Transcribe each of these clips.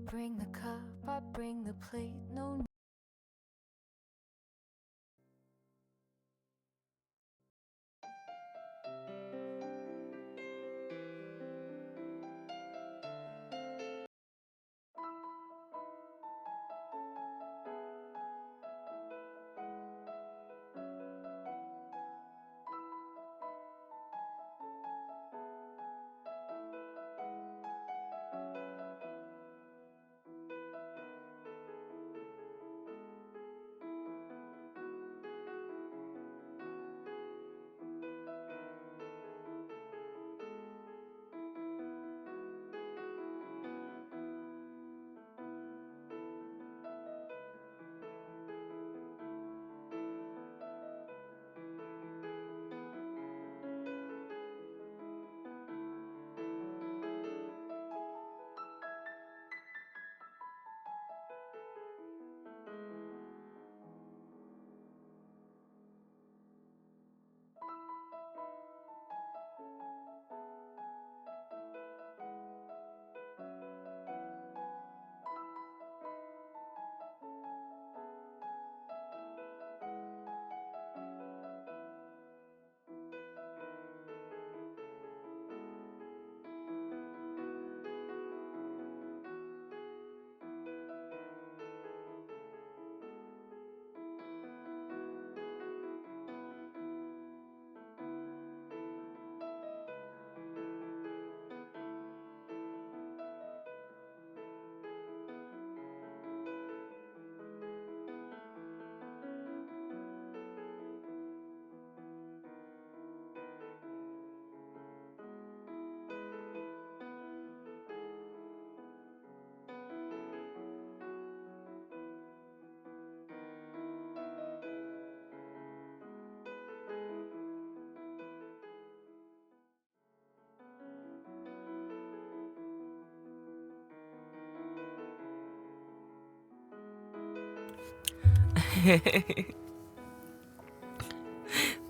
bring the cup, I bring the plate. No.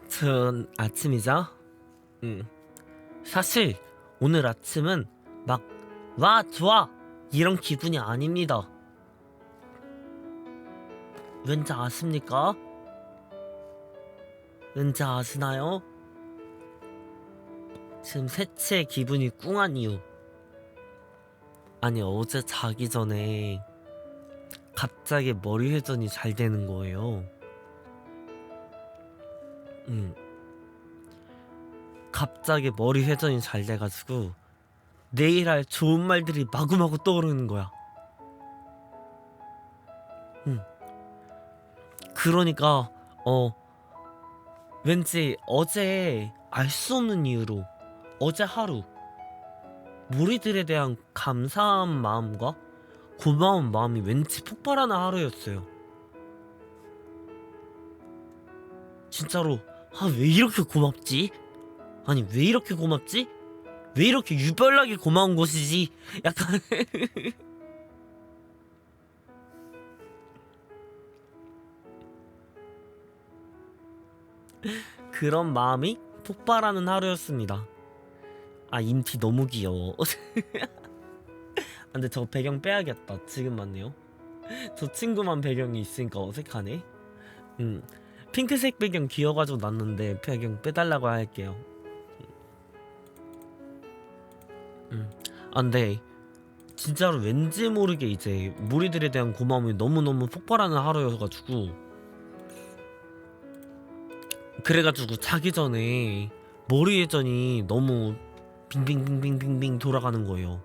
좋은 아침이죠? 사실 오늘 아침은 막 와 좋아 이런 기분이 아닙니다. 왠지 아십니까? 왠지 아시나요? 지금 새치의 기분이 꿍한 이유. 아니 어제 자기 전에 갑자기 머리 회전이 잘 되는 거예요. 갑자기 머리 회전이 잘 돼가지고 내일 할 좋은 말들이 마구마구 떠오르는 거야. 그러니까 왠지 어제 알 수 없는 이유로 어제 하루 무리들에 대한 감사한 마음과 고마운 마음이 왠지 폭발하는 하루였어요. 진짜로 왜 이렇게 고맙지? 아니 왜 이렇게 고맙지? 왜 이렇게 유별나게 고마운 것이지? 약간 그런 마음이 폭발하는 하루였습니다. 인티 너무 귀여워. 근데 저 배경 빼야겠다. 지금 맞네요. 저 친구만 배경이 있으니까 어색하네. 핑크색 배경 귀여워가지고 놨는데 배경 빼달라고 할게요. 근데 진짜로 왠지 모르게 이제 무리들에 대한 고마움이 너무너무 폭발하는 하루여가지고 그래가지고 자기 전에 머리 회전이 너무 빙빙빙빙빙빙 돌아가는 거예요.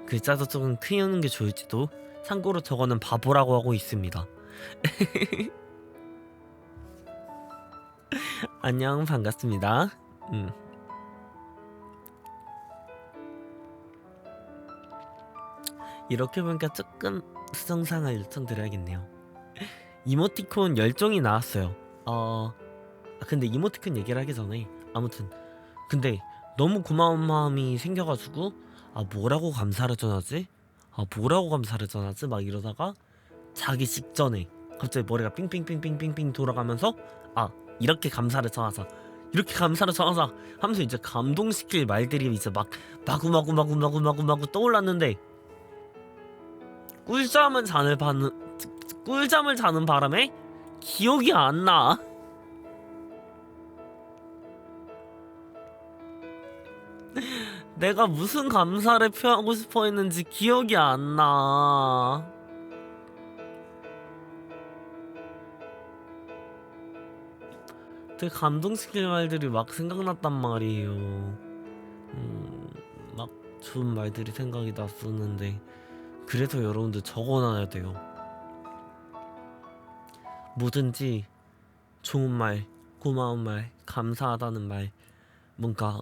글자도 조금 크게 게 좋을지도. 참고로 저거는 바보라고 하고 있습니다. 안녕 반갑습니다. 이렇게 보니까 조금 수정상을 요청드려야겠네요. 이모티콘 10종이 나왔어요. 근데 이모티콘 얘기를 하기 전에 아무튼 근데 너무 고마운 마음이 생겨가지고 뭐라고 감사를 전하지? 뭐라고 감사를 전하지? 막 이러다가 자기 직전에 갑자기 머리가 삥삥삥삥삥삥 돌아가면서 이렇게 감사를 전하자 이렇게 감사를 전하자 하면서 이제 감동시킬 말들이 이제 막 마구마구 떠올랐는데 꿀잠을 자는 바람에 기억이 안 나. 내가 무슨 감사를 표하고 싶어 했는지 기억이 안 나. 되게 감동시킬 말들이 막 생각났단 말이에요. 막 좋은 말들이 생각이 났었는데 그래서 여러분들 적어놔야 돼요. 뭐든지 좋은 말, 고마운 말, 감사하다는 말, 뭔가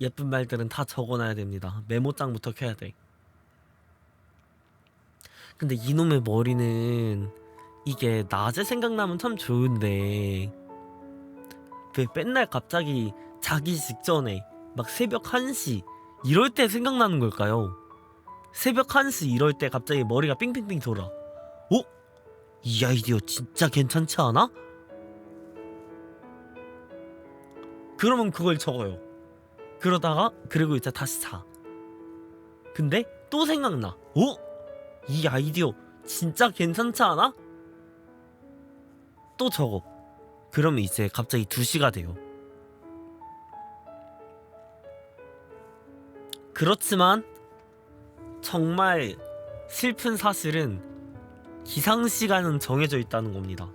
예쁜 말들은 다 적어놔야 됩니다. 메모장부터 켜야 돼. 근데 이놈의 머리는 이게 낮에 생각나면 참 좋은데 왜 맨날 갑자기 자기 직전에 막 새벽 1시 이럴 때 생각나는 걸까요? 새벽 1시 이럴 때 갑자기 머리가 삥삥삥 돌아. 어? 이 아이디어 진짜 괜찮지 않아? 그러면 그걸 적어요. 그러다가 그리고 이제 다시 자. 근데 또 생각나. 어? 이 아이디어 진짜 괜찮지 않아? 또 적어. 그러면 이제 갑자기 2시가 돼요. 그렇지만 정말 슬픈 사실은 기상시간은 정해져 있다는 겁니다.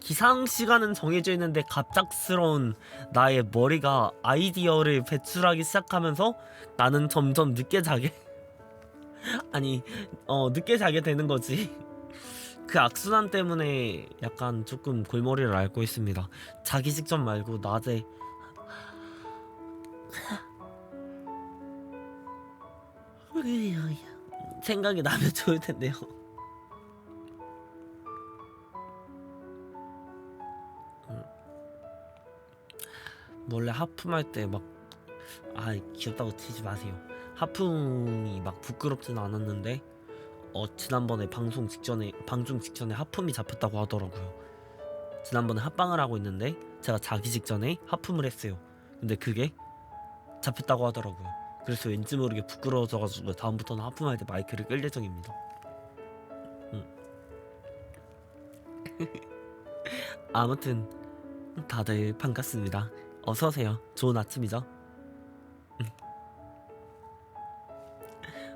기상시간은 정해져 있는데 갑작스러운 나의 머리가 아이디어를 배출하기 시작하면서 나는 점점 늦게 자게 늦게 자게 되는 거지. 그 악순환 때문에 약간 조금 골머리를 앓고 있습니다. 자기 직전 말고 낮에 생각이 나면 좋을 텐데요. 원래 하품할 때 막 귀엽다고 치지 마세요. 하품이 막 부끄럽진 않았는데 지난번에 방송 직전에 하품이 잡혔다고 하더라고요. 지난번에 합방을 하고 있는데 제가 자기 직전에 하품을 했어요. 근데 그게 잡혔다고 하더라고요. 그래서 왠지 모르게 부끄러워져가지고 다음부터는 하품할 때 마이크를 끌 예정입니다. 아무튼 다들 반갑습니다. 어서오세요. 좋은 아침이죠?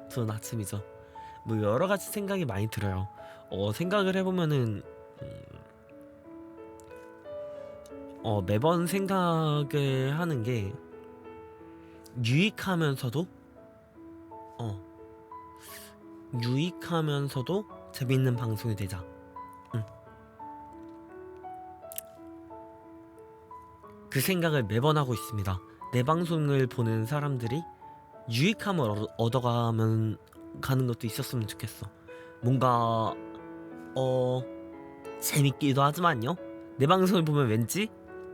좋은 아침이죠. 뭐 여러가지 생각이 많이 들어요. 생각을 해보면은 매번 생각을 하는 게 유익하면서도 재밌는 방송이 되자. 그 생각을 매번 하고 있습니다. 내 방송을 보는 사람들이 유익함을 얻어가는 가는 것도 있었으면 좋겠어. 뭔가 재밌기도 하지만요. 내 방송을 보면 왠지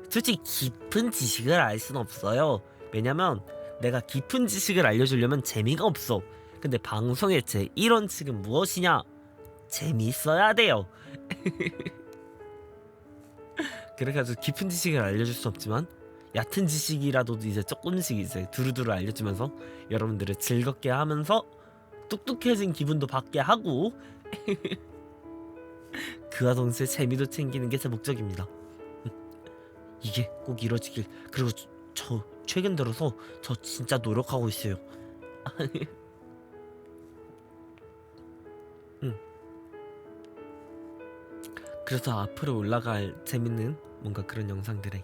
솔직히 깊은 지식을 알 수는 없어요. 왜냐면 내가 깊은 지식을 알려주려면 재미가 없어. 근데 방송의 제 1원칙은 무엇이냐? 재미있어야 돼요. 그래가지고 깊은 지식을 알려줄 수 없지만 얕은 지식이라도 이제 조금씩 이제 두루두루 알려주면서 여러분들을 즐겁게 하면서 똑똑해진 기분도 받게 하고 그와 동시에 재미도 챙기는 게 제 목적입니다. 이게 꼭 이루어지길. 그리고 저 최근 들어서 저 진짜 노력하고 있어요. 그래서 앞으로 올라갈 재밌는 뭔가 그런 영상들이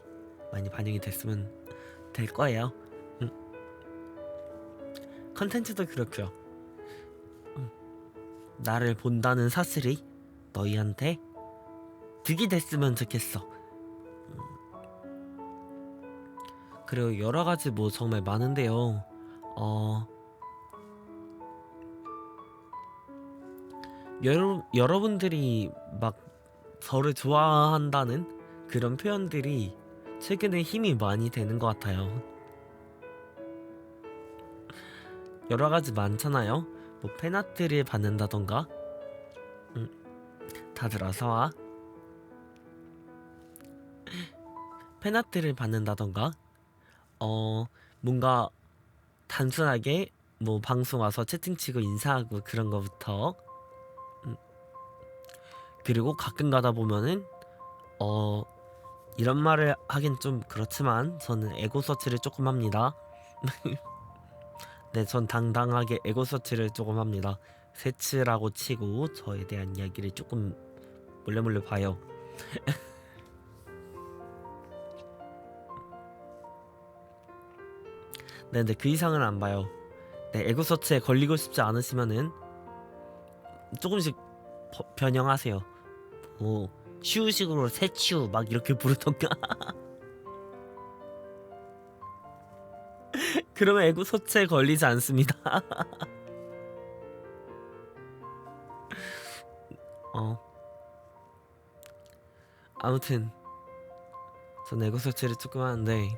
많이 반영이 됐으면 될 거예요. 컨텐츠도 그렇고요. 나를 본다는 사실이 너희한테 득이 됐으면 좋겠어. 그리고 여러가지 뭐 정말 많은데요. 여러분들이 막 저를 좋아한다는 그런 표현들이 최근에 힘이 많이 되는 것 같아요. 여러가지 많잖아요. 뭐 팬아트를 받는다던가. 다들 어서와. 팬아트를 받는다던가 뭔가 단순하게 뭐 방송 와서 채팅 치고 인사하고 그런 거부터 그리고 가끔 가다 보면은 이런 말을 하긴 좀 그렇지만 저는 에고 서치를 조금 합니다. 네, 전 당당하게 에고 서치를 조금 합니다. 세츠라고 치고 저에 대한 이야기를 조금 몰래 봐요. 네, 근데 그 이상은 안 봐요. 네, 에고 서치에 걸리고 싶지 않으시면은 조금씩 변형하세요. 뭐 슈식으로 세츄 막 이렇게 부르던가. 그러면 에고 서치에 걸리지 않습니다. 아무튼 전 에고 서치를 조금 하는데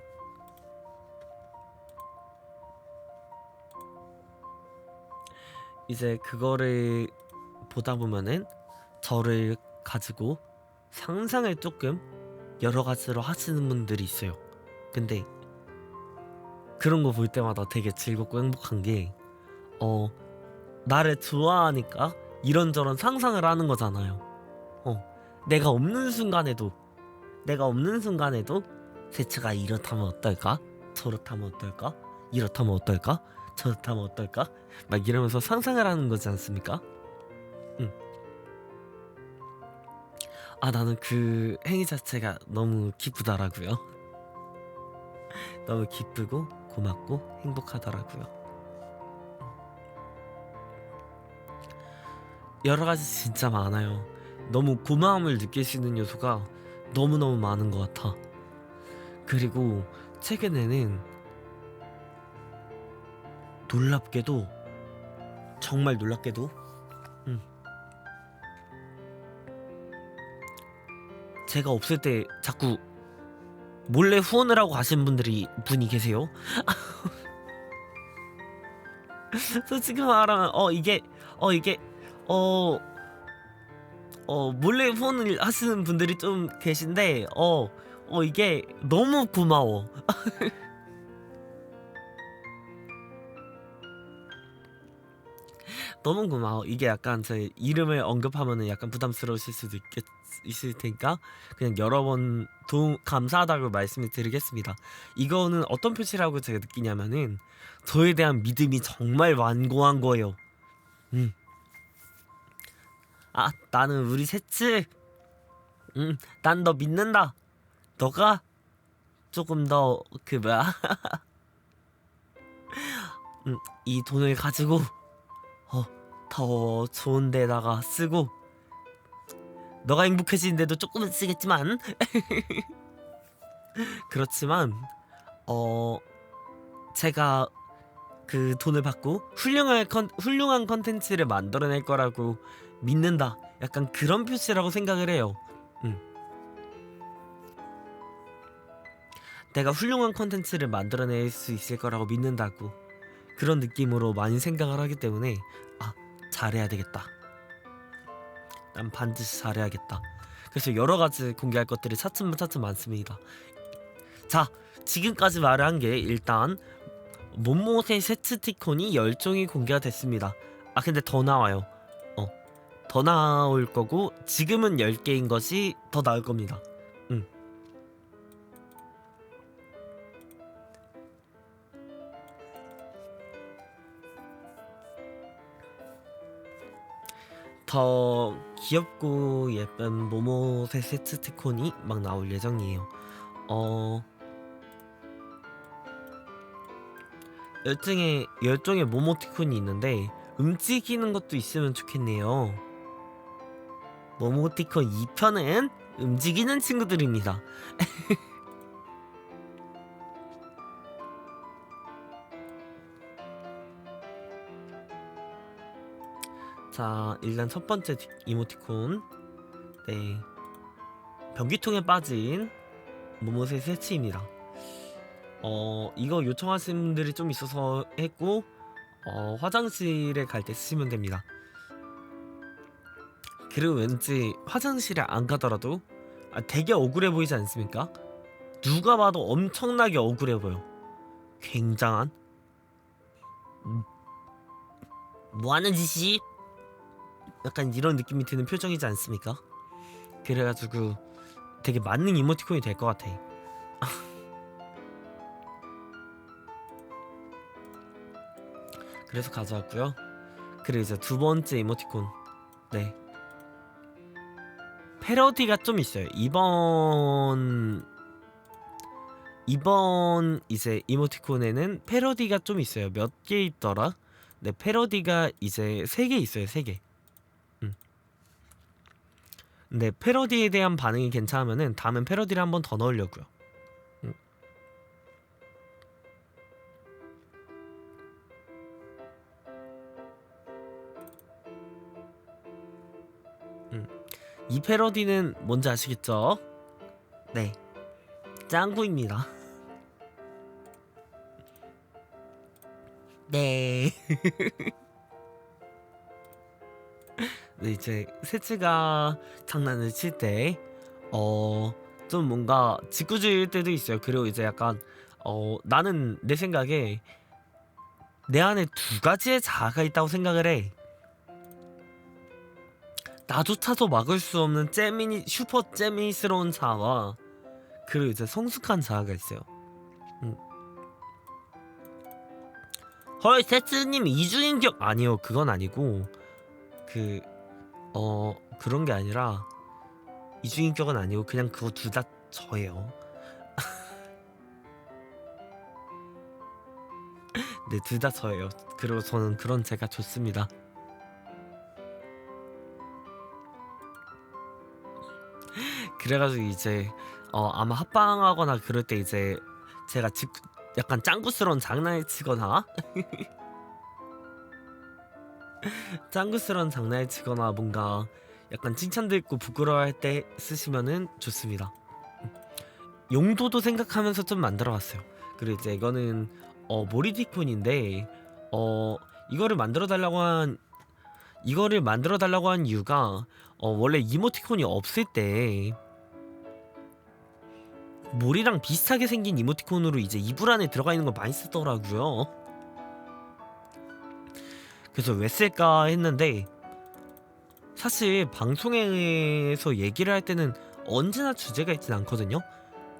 이제 그거를 보다 보면은 저를 가지고 상상을 조금 여러 가지로 하시는 분들이 있어요. 근데 그런 거 볼 때마다 되게 즐겁고 행복한 게 나를 좋아하니까 이런저런 상상을 하는 거잖아요. 내가 없는 순간에도 세츠가 이렇다면 어떨까? 저렇다면 어떨까? 이렇다면 어떨까? 저렇다면 어떨까? 막 이러면서 상상을 하는 거지 않습니까? 나는 그 행위 자체가 너무 기쁘더라고요. 너무 기쁘고 고맙고 행복하더라고요. 여러 가지 진짜 많아요. 너무 고마움을 느낄 수 있는 요소가 너무너무 많은 것 같아. 그리고 최근에는 놀랍게도 정말 놀랍게도 제가 없을 때 자꾸 몰래 후원을 하고 가신 분이 계세요. 솔직히 말하면 이게 몰래 후원을 하시는 분들이 좀 계신데 이게 너무 고마워. 너무 고마워. 이게 약간 제 이름을 언급하면은 약간 부담스러우실 수도 있을 테니까 그냥 여러 번 감사하다고 말씀을 드리겠습니다. 이거는 어떤 표시라고 제가 느끼냐면은 저에 대한 믿음이 정말 완고한 거예요. 나는 우리 세츠 난 너 믿는다. 너가 조금 더 이 돈을 가지고 더 좋은 데다가 쓰고 너가 행복해지는데도 조금은 쓰겠지만 그렇지만 제가 그 돈을 받고 훌륭한 컨텐츠를 만들어낼 거라고 믿는다. 약간 그런 표시라고 생각을 해요. 내가 훌륭한 컨텐츠를 만들어낼 수 있을 거라고 믿는다고 그런 느낌으로 많이 생각을 하기 때문에 잘해야 되겠다. 난 반드시 잘해야겠다. 그래서 여러 가지 공개할 것들이 차츰 많습니다. 자, 지금까지 말을 한 게 일단 몸모세 세츠 티콘이 10종이 공개가 됐습니다. 근데 더 나와요. 더 나올 거고 지금은 10개인 것이 더 나을 겁니다. 더 귀엽고 예쁜 모모세 세트 티콘이 막 나올 예정이에요. 10종의 모모티콘이 있는데 움직이는 것도 있으면 좋겠네요. 모모티콘 2편은 움직이는 친구들입니다. 자, 일단 첫 번째 이모티콘. 네, 변기통에 빠진 모모세 세츠입니다. 이거 요청하신 분들이 좀 있어서 했고 화장실에 갈 때 쓰시면 됩니다. 그리고 왠지 화장실에 안 가더라도 되게 억울해 보이지 않습니까? 누가 봐도 엄청나게 억울해 보여. 굉장한 뭐하는 짓이? 약간 이런 느낌이 드는 표정이지 않습니까? 그래가지고 되게 맞는 이모티콘이 될 것 같아. 그래서 가져왔고요. 그리고 이제 두 번째 이모티콘. 네. 패러디가 좀 있어요. 이번 이제 이모티콘에는 패러디가 좀 있어요. 몇 개 있더라? 네, 패러디가 이제 3개 있어요. 3개. 근데 패러디에 대한 반응이 괜찮으면은 다음엔 패러디를 한 번 더 넣으려고요. 이 패러디는 뭔지 아시겠죠? 네, 짱구입니다. 네. 네, 이제 세츠가 장난을 칠 때 좀 뭔가 짓궂을 때도 있어요. 그리고 이제 약간 나는 내 생각에 내 안에 두 가지의 자아가 있다고 생각을 해. 나조차도 막을 수 없는 슈퍼 잼미스러운 자아와 그리고 이제 성숙한 자아가 있어요. 헐, 세츠님 이중인격 아니요, 그건 아니고 그런 게 아니라 이중인격은 아니고 그냥 그거 둘 다 저예요. 네, 둘 다 저예요. 그리고 저는 그런 제가 좋습니다. 그래가지고 이제 아마 합방하거나 그럴 때 이제 제가 약간 짱구스러운 장난을 치거나 짱구스러운 장난을 치거나 뭔가 약간 칭찬 듣고 부끄러워할 때 쓰시면은 좋습니다. 용도도 생각하면서 좀 만들어봤어요. 그리고 이제 이거는 모리티콘인데 이거를 만들어 달라고 한 이유가 원래 이모티콘이 없을 때 몰이랑 비슷하게 생긴 이모티콘으로 이제 이불 안에 들어가 있는 걸 많이 쓰더라고요. 그래서 왜 쓸까 했는데 사실 방송에서 얘기를 할 때는 언제나 주제가 있진 않거든요.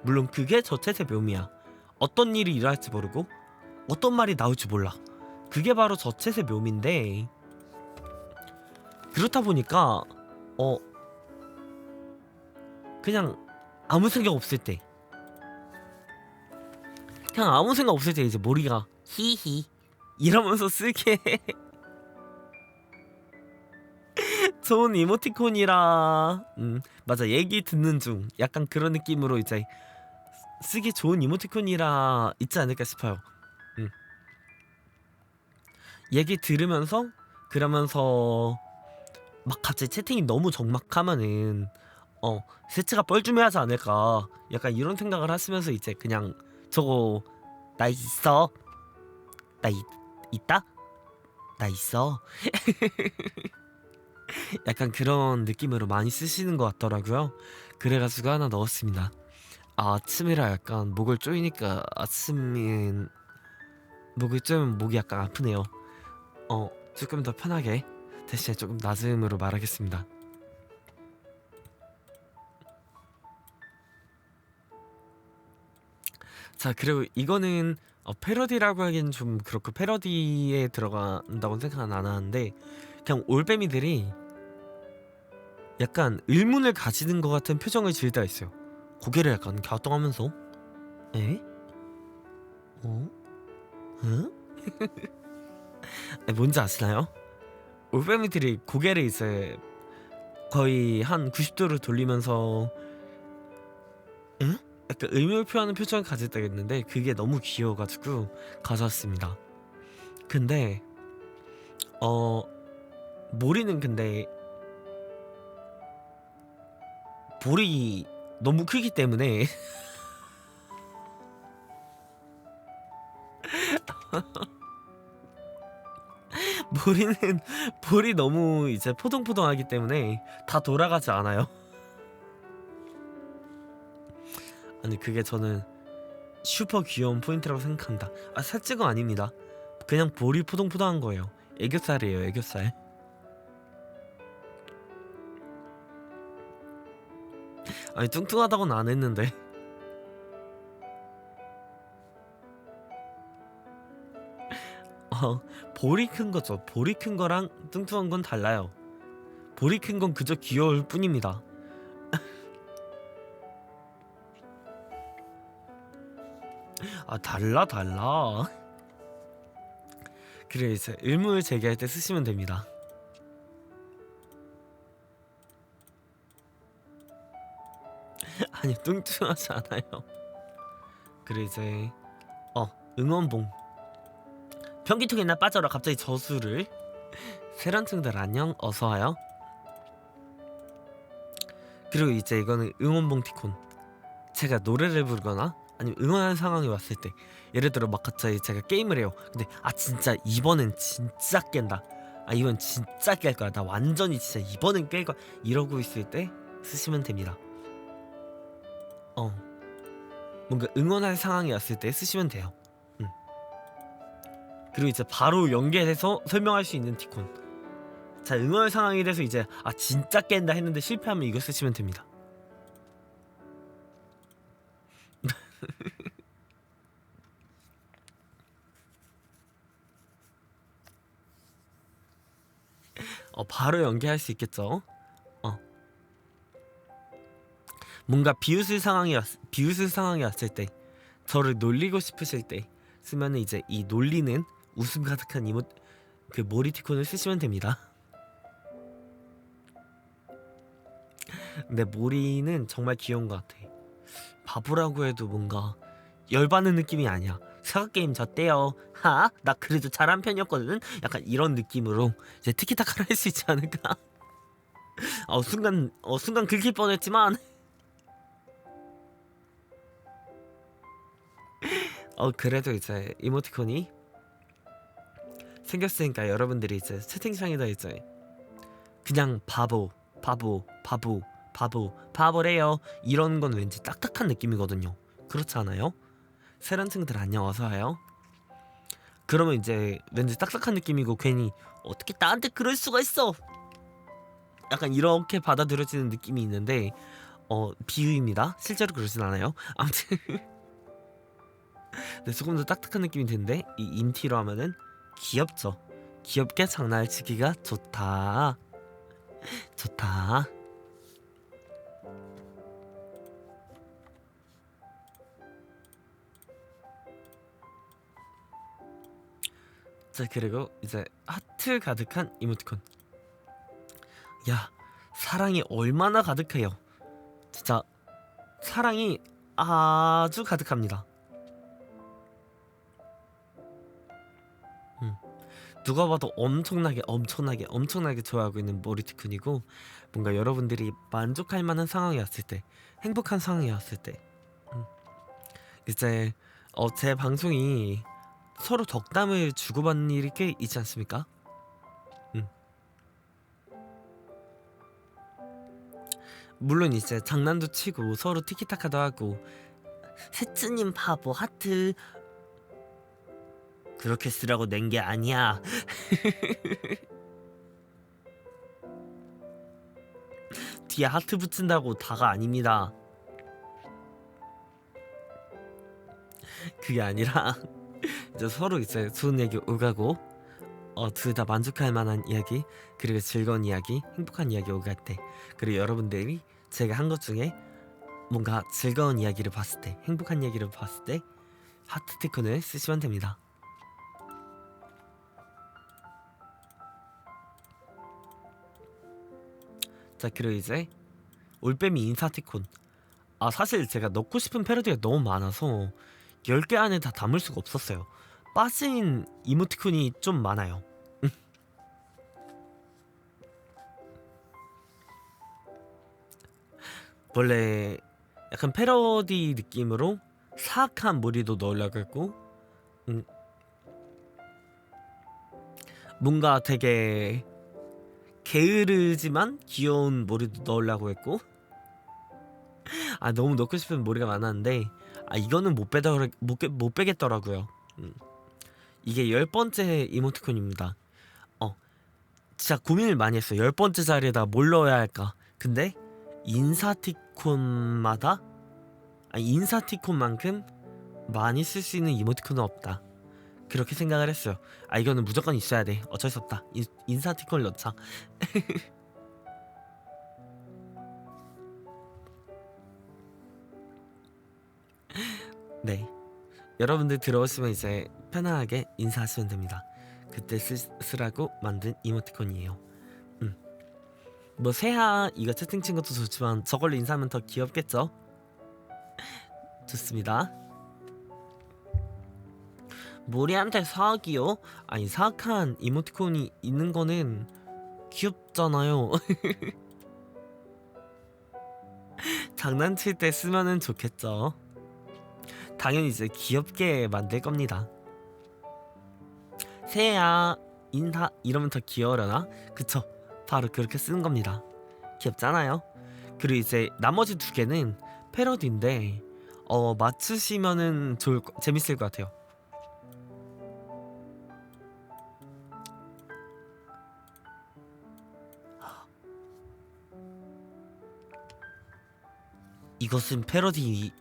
물론 그게 저 챗의 묘미야. 어떤 일이 일어날지 모르고 어떤 말이 나올지 몰라. 그게 바로 저 챗의 묘미인데 그렇다 보니까 그냥 아무 생각 없을 때 이제 모리가 히히 이러면서 쓰게 좋은 이모티콘이라 맞아, 얘기 듣는 중 약간 그런 느낌으로 이제 쓰기 좋은 이모티콘이라 있지 않을까 싶어요. 얘기 들으면서 그러면서 막 갑자기 채팅이 너무 적막하면은 세츠가 뻘쭘해하지 않을까 약간 이런 생각을 하시면서 이제 그냥 저거 나 있어, 있다, 나 있어 약간 그런 느낌으로 많이 쓰시는 것 같더라고요. 그래가지고 하나 넣었습니다. 아침이라 약간 목을 조이니까 아침인 목을 조이면 목이 약간 아프네요. 조금 더 편하게 대신에 조금 낮음으로 말하겠습니다. 자, 그리고 이거는 패러디라고 하기엔 좀 그렇고 패러디에 들어간다고 생각은 안 하는데 그냥 올빼미들이 약간 의문을 가지는 것 같은 표정을 지을 때가 있어요. 고개를 약간 갸우뚱하면서 에? 응? 뭔지 아시나요? 올빼미들이 고개를 이제 거의 한 90도로 돌리면서 응? 약간 의문을 표하는 표정을 가질 때가 있는데 그게 너무 귀여워가지고 가져왔습니다. 근데 모리는 근데 볼이 너무 크기 때문에 모리는 볼이 너무 이제 포동포동하기 때문에 다 돌아가지 않아요. 아니 그게 저는 슈퍼 귀여운 포인트라고 생각합니다. 아 살찌가 아닙니다. 그냥 볼이 포동포동한 거예요. 애교살이에요 애교살. 아니 뚱뚱하다고는 안 했는데. 어 볼이 큰 거죠. 볼이 큰 거랑 뚱뚱한 건 달라요. 볼이 큰 건 그저 귀여울 뿐입니다. 아 달라. 그래 이제 의문을 제기할 때 쓰시면 됩니다. 아니 뚱뚱하지 않아요. 그래 이제 응원봉. 변기통에 나 빠져라 갑자기 저수를. 세런층들 안녕 어서와요. 그리고 이제 이거는 응원봉 티콘. 제가 노래를 부르거나 아니면 응원하는 상황이 왔을 때, 예를 들어 막 갑자기 제가 게임을 해요. 근데 아 진짜 이번엔 진짜 깬다, 아 이번 진짜 깰 거야, 나 완전히 진짜 이번엔 깰 거야, 이러고 있을 때 쓰시면 됩니다. 뭔가 응원할 상황이 왔을 때 쓰시면 돼요. 그리고 이제 바로 연계해서 설명할 수 있는 티콘. 자 응원 상황에 대해서 이제 아 진짜 깬다 했는데 실패하면 이거 쓰시면 됩니다. 바로 연계할 수 있겠죠. 뭔가 비웃을 상황이 왔을 때, 저를 놀리고 싶으실 때 쓰면은 이제 이 놀리는 웃음 가득한 그 모리티콘을 쓰시면 됩니다. 근데 모리는 정말 귀여운 것 같아. 바보라고 해도 뭔가 열받는 느낌이 아니야. 사각게임 졌대요. 하? 나 그래도 잘한 편이었거든? 약간 이런 느낌으로 이제 티키타카를 할 수 있지 않을까? 순간 긁힐 뻔했지만 그래도 이제 이모티콘이 생겼으니까 여러분들이 이제 채팅창에다 이제 그냥 바보래요 이런 건 왠지 딱딱한 느낌이거든요. 그렇지 않아요? 세란층들 안녕 어서와요. 그러면 이제 왠지 딱딱한 느낌이고 괜히 어떻게 나한테 그럴 수가 있어, 약간 이렇게 받아들여지는 느낌이 있는데 비유입니다. 실제로 그러진 않아요. 아무튼 네, 조금 더 딱딱한 느낌이 드는데 이 인티로 하면은 귀엽죠. 귀엽게 장난치기가 좋다. 자 그리고 이제 하트 가득한 이모티콘. 야 사랑이 얼마나 가득해요. 진짜 사랑이 아주 가득합니다. 누가 봐도 엄청나게 좋아하고 있는 모리티콘이고, 뭔가 여러분들이 만족할 만한 상황이 왔을 때, 행복한 상황이 왔을 때 이제 제 방송이 서로 덕담을 주고받는 일이 꽤 있지 않습니까? 물론 이제 장난도 치고 서로 티키타카도 하고, 세츠님 바보 하트 그렇게 쓰라고 낸 게 아니야. 뒤에 하트 붙인다고 다가 아닙니다. 그게 아니라 이제 서로 이제 좋은 얘기 오가고 둘 다 만족할 만한 이야기, 그리고 즐거운 이야기, 행복한 이야기 오갈 때, 그리고 여러분들이 제가 한 것 중에 뭔가 즐거운 이야기를 봤을 때, 행복한 이야기를 봤을 때 하트 티콘을 쓰시면 됩니다. 자 그리고 이제 올빼미 인사티콘. 사실 제가 넣고 싶은 패러디가 너무 많아서 10개 안에 다 담을 수가 없었어요. 빠진 이모티콘이 좀 많아요. 원래 약간 패러디 느낌으로 사악한 머리도 넣으려고 했고, 뭔가 되게 게으르지만 귀여운 머리도 넣으려고 했고, 아 너무 넣고 싶은 머리가 많았는데 아 이거는 못 빼겠더라고요. 이게 10번째 이모티콘입니다. 어 진짜 고민을 많이 했어요. 10번째 자리에다 뭘 넣어야 할까. 근데 인사티콘마다 인사티콘만큼 많이 쓸 수 있는 이모티콘은 없다. 그렇게 생각을 했어요. 아 이거는 무조건 있어야 돼. 어쩔 수 없다. 인사티콘을 넣자. 네. 여러분들 들어오시면 이제 편안하게 인사하시면 됩니다. 그때 쓰라고 만든 이모티콘이에요. 뭐 새하 이거 채팅 친 것도 좋지만 저걸로 인사하면 더 귀엽겠죠? 좋습니다. 모리한테 사악이요? 아니 사악한 이모티콘이 있는 거는 귀엽잖아요. 장난칠 때 쓰면은 좋겠죠. 당연히 이제 귀엽게 만들 겁니다. 새야 인사 이러면 더 귀여워려나? 그쵸? 바로 그렇게 쓰는 겁니다. 귀엽잖아요. 그리고 이제 나머지 두 개는 패러디인데 맞추시면은 재밌을 것 같아요. 이것은 패러디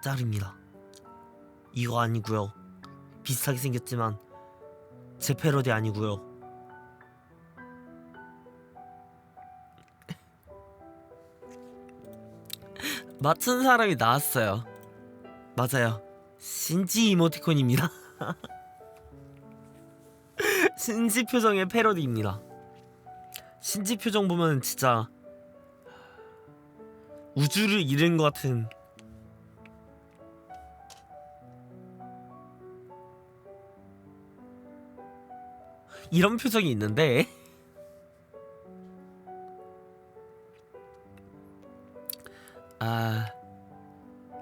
짤입니다. 이거 아니고요. 비슷하게 생겼지만 제 패러디 아니고요. 맞춘 사람이 나왔어요. 맞아요. 신지 이모티콘입니다. 신지 표정의 패러디입니다. 신지 표정 보면 진짜 우주를 잃은 것 같은 이런 표정이 있는데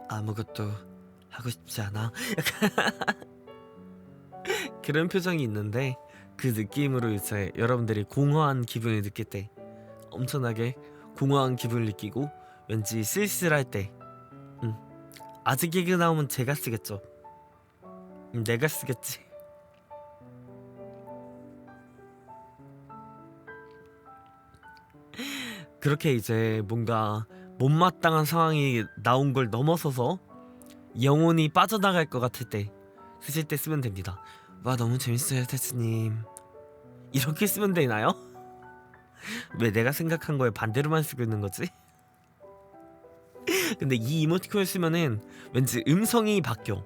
아무것도 하고 싶지 않아. 그런 표정이 있는데 그 느낌으로 이제 여러분들이 공허한 기분을 느낄 때 엄청나게 공허한 기분을 느끼고 왠지 쓸쓸할 때 아직 얘기 나오면 제가 쓰겠죠. 내가 쓰겠지. 그렇게 이제 뭔가 못마땅한 상황이 나온 걸 넘어서서 영혼이 빠져나갈 것 같을 때 쓰실 때 쓰면 됩니다. 와 너무 재밌어요 테스님. 이렇게 쓰면 되나요? 왜 내가 생각한 거에 반대로만 쓰고 있는 거지? 근데 이 이모티콘을 쓰면은 왠지 음성이 바뀌어.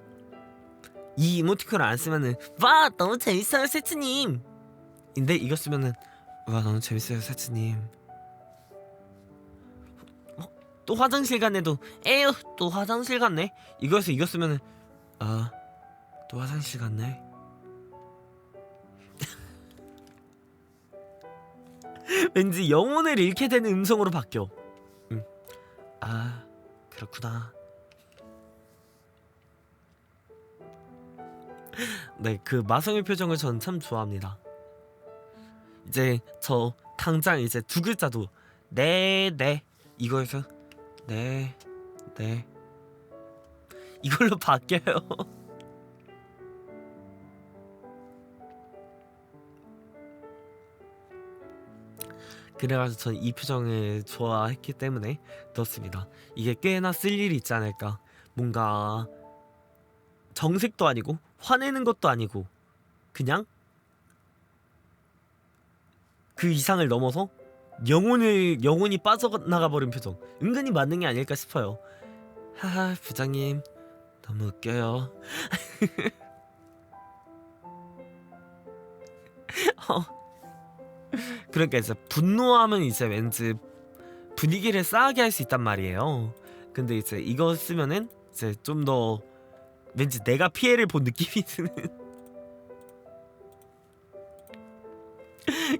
이 이모티콘을 안 쓰면은 와 너무 재밌어요 세츠님 인데 이거 쓰면은 와 너무 재밌어요 세츠님. 또 화장실 갔네도 에휴 또 화장실 갔네. 이거에서 이거 쓰면은 또 화장실 갔네. 왠지 영혼을 잃게 되는 음성으로 바뀌어. 그렇구나. 네, 그 마성의 표정을 전 참 좋아합니다. 이제 저 당장 이제 두 글자도 네 이거에서 네 이걸로 바뀌어요. 그래가지고 전 이 표정을 좋아했기 때문에 넣었습니다. 이게 꽤나 쓸 일이 있지 않을까. 뭔가 정색도 아니고 화내는 것도 아니고 그냥 그 이상을 넘어서 영혼이 빠져나가 버린 표정. 은근히 맞는 게 아닐까 싶어요. 하하 부장님 너무 웃겨요. 그러니까 이제 분노하면 이제 왠지 분위기를 싸하게 할 수 있단 말이에요. 근데 이제 이거 쓰면은 이제 좀 더 왠지 내가 피해를 본 느낌이 드는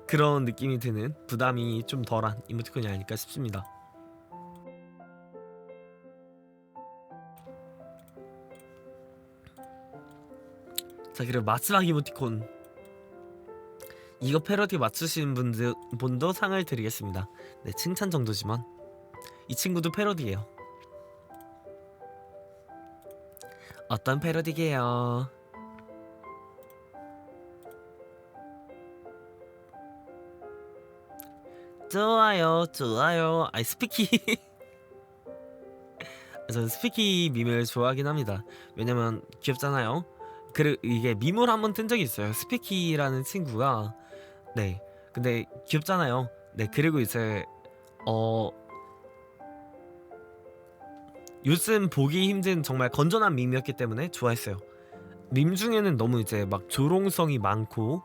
그런 느낌이 드는 부담이 좀 덜한 이모티콘이 아닐까 싶습니다. 자 그리고 마지막 이모티콘. 이거 패러디 맞추신 분도 상을 드리겠습니다. 네 칭찬 정도지만 이 친구도 패러디예요. 어떤 패러디게요? 좋아요, 좋아요. 아이 스피키. 저는 스피키 밈을 좋아하긴 합니다. 왜냐면 귀엽잖아요. 그리고 이게 밈을 한번 뜬 적이 있어요. 스피키라는 친구가 네. 근데 귀엽잖아요. 네. 그리고 이제 어 요즘 보기 힘든 정말 건전한 밈이었기 때문에 좋아했어요. 밈 중에는 너무 이제 막 조롱성이 많고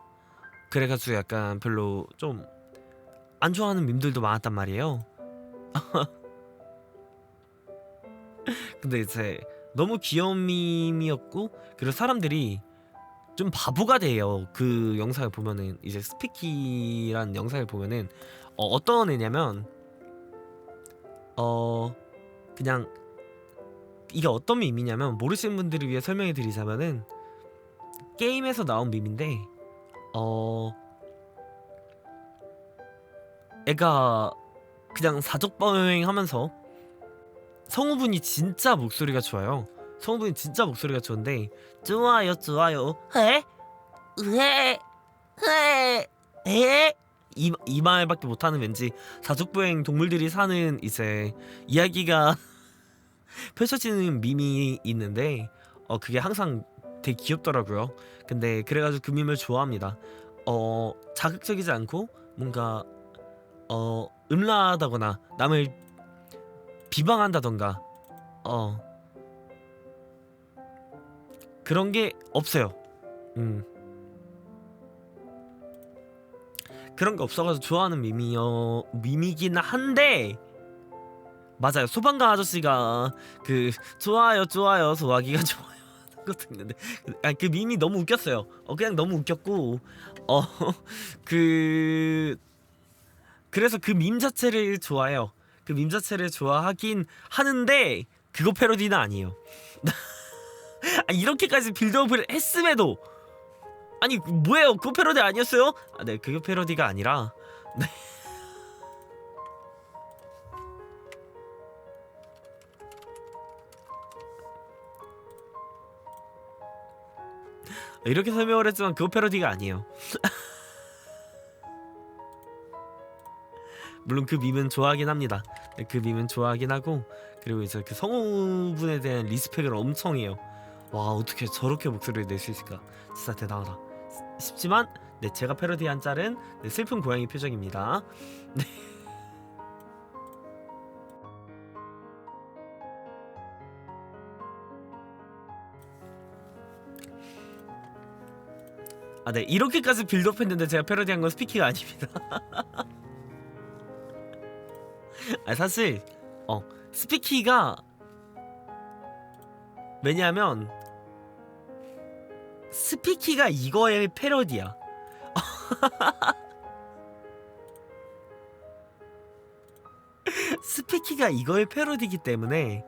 그래가지고 약간 별로 좀 안 좋아하는 밈들도 많았단 말이에요. 근데 이제 너무 귀여운 밈이었고 그리고 사람들이 좀 바보가 돼요. 그 영상을 보면은 이제 스피키라는 영상을 보면은 어떤 애냐면 그냥 이게 어떤 밈이냐면 모르시는 분들을 위해 설명해 드리자면은 게임에서 나온 밈인데 애가 그냥 사족보행 하면서 성우분이 진짜 목소리가 좋아요. 성우분이 진짜 목소리가 좋은데 좋아요 좋아요 해? 해? 해? 해? 이 말밖에 못하는 왠지 사족보행 동물들이 사는 이제 이야기가 펼쳐지는 밈이 있는데 그게 항상 되게 귀엽더라고요. 근데 그래가지고 그 밈을 좋아합니다. 자극적이지 않고 뭔가 음란하다거나 남을 비방한다던가 그런 게 없어요. 그런 게 없어가지고 좋아하는 밈이긴 한데 맞아요. 소방관 아저씨가 그 좋아요 좋아요 소화기가 좋아요 하는 것도 있는데 그 밈이 너무 웃겼어요. 그냥 너무 웃겼고 그 그래서 그 밈 자체를 좋아해요. 그 밈 자체를 좋아하긴 하는데 그거 패러디는 아니에요. 이렇게까지 빌드업을 했음에도 아니 뭐예요? 그거 패러디 아니었어요? 네, 그거 패러디가 아니라 네. 이렇게 설명을 했지만 그거 패러디가 아니에요. 물론 그 밈은 좋아하긴 합니다. 그 밈은 좋아하긴 하고 그리고 이제 그 성우분에 대한 리스펙을 엄청 해요. 와 어떻게 저렇게 목소리를 낼 수 있을까? 진짜 대단하다 싶지만 네 제가 패러디한 짤은 네, 슬픈 고양이 표정입니다. 네. 네 이렇게까지 빌드업했는데 제가 패러디한 건 스피키가 아닙니다. 사실 스피키가 왜냐하면 스피키가 이거의 패러디야. 스피키가 이거의 패러디이기 때문에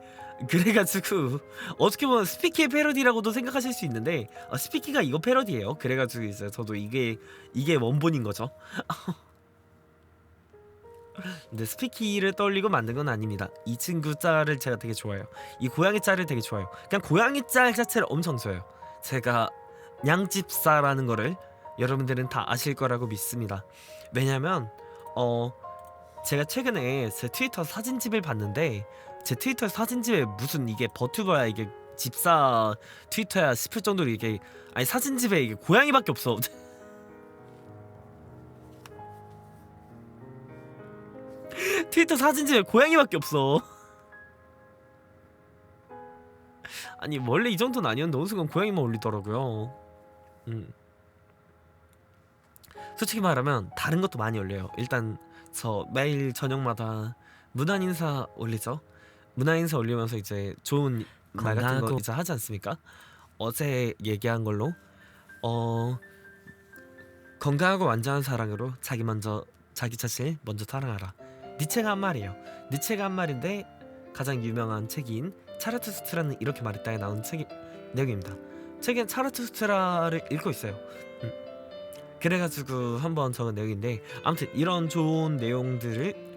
그래가지고 어떻게 보면 스피키의 패러디라고도 생각하실 수 있는데 스피키가 이거 패러디예요. 그래가지고 이제 저도 이게 원본인 거죠. 근데 스피키를 떠올리고 만든 건 아닙니다. 이 친구 짤을 제가 되게 좋아해요. 이 고양이 짤을 되게 좋아해요. 그냥 고양이 짤 자체를 엄청 좋아해요. 제가 양집사라는 거를 여러분들은 다 아실 거라고 믿습니다. 왜냐면 제가 최근에 제 트위터 사진집을 봤는데 제 트위터 사진집에 무슨 이게 버튜버야 이게 집사 트위터야 싶을 정도로 이게 아니 사진집에 이게 고양이밖에 없어. 트위터 사진집에 고양이밖에 없어. 아니 원래 이 정도는 아니었는데 어느 순간 고양이만 올리더라고요. 솔직히 말하면 다른 것도 많이 올려요. 일단 저 매일 저녁마다 문화인사 올리죠. 문화인사 올리면서 이제 좋은 말 같은 거 이제 하지 않습니까? 어제 얘기한 걸로 건강하고 완전한 사랑으로 자기 자신을 먼저 사랑하라. 니체가 한 말이에요. 니체가 한 말인데 가장 유명한 책인 차라투스트라는 이렇게 말했다에 나온 책 내용입니다. 책엔 차라투스트라를 읽고 있어요. 그래가지고 한번 적은 내용인데 아무튼 이런 좋은 내용들을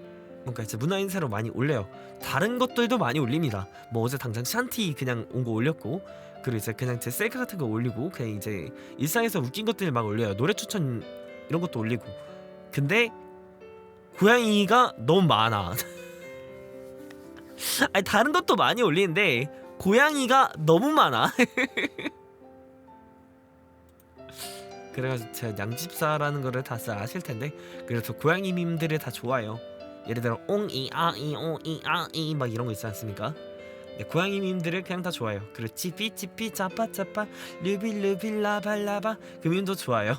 뭔가 이제 문화인사로 많이 올려요. 다른 것들도 많이 올립니다. 뭐 어제 당장 샨티 그냥 온 거 올렸고 그리고 이제 그냥 제 셀카 같은 거 올리고 그냥 이제 일상에서 웃긴 것들 막 올려요. 노래 추천 이런 것도 올리고. 근데 고양이가 너무 많아. 아니 다른 것도 많이 올리는데 고양이가 너무 많아. 그래가지고 제가 양집사라는 거를 다들 아실 텐데, 그래서 고양이 밈들을 다 좋아해요. 예를 들어 옹이 아이 오이 아이 막 이런 거 있지 않습니까? 네, 고양이 밈들을 그냥 다 좋아해요. 그리고 찌삐찌삐 짜빠짜빠 르빌르빌 라발라바 그 밈도 좋아요.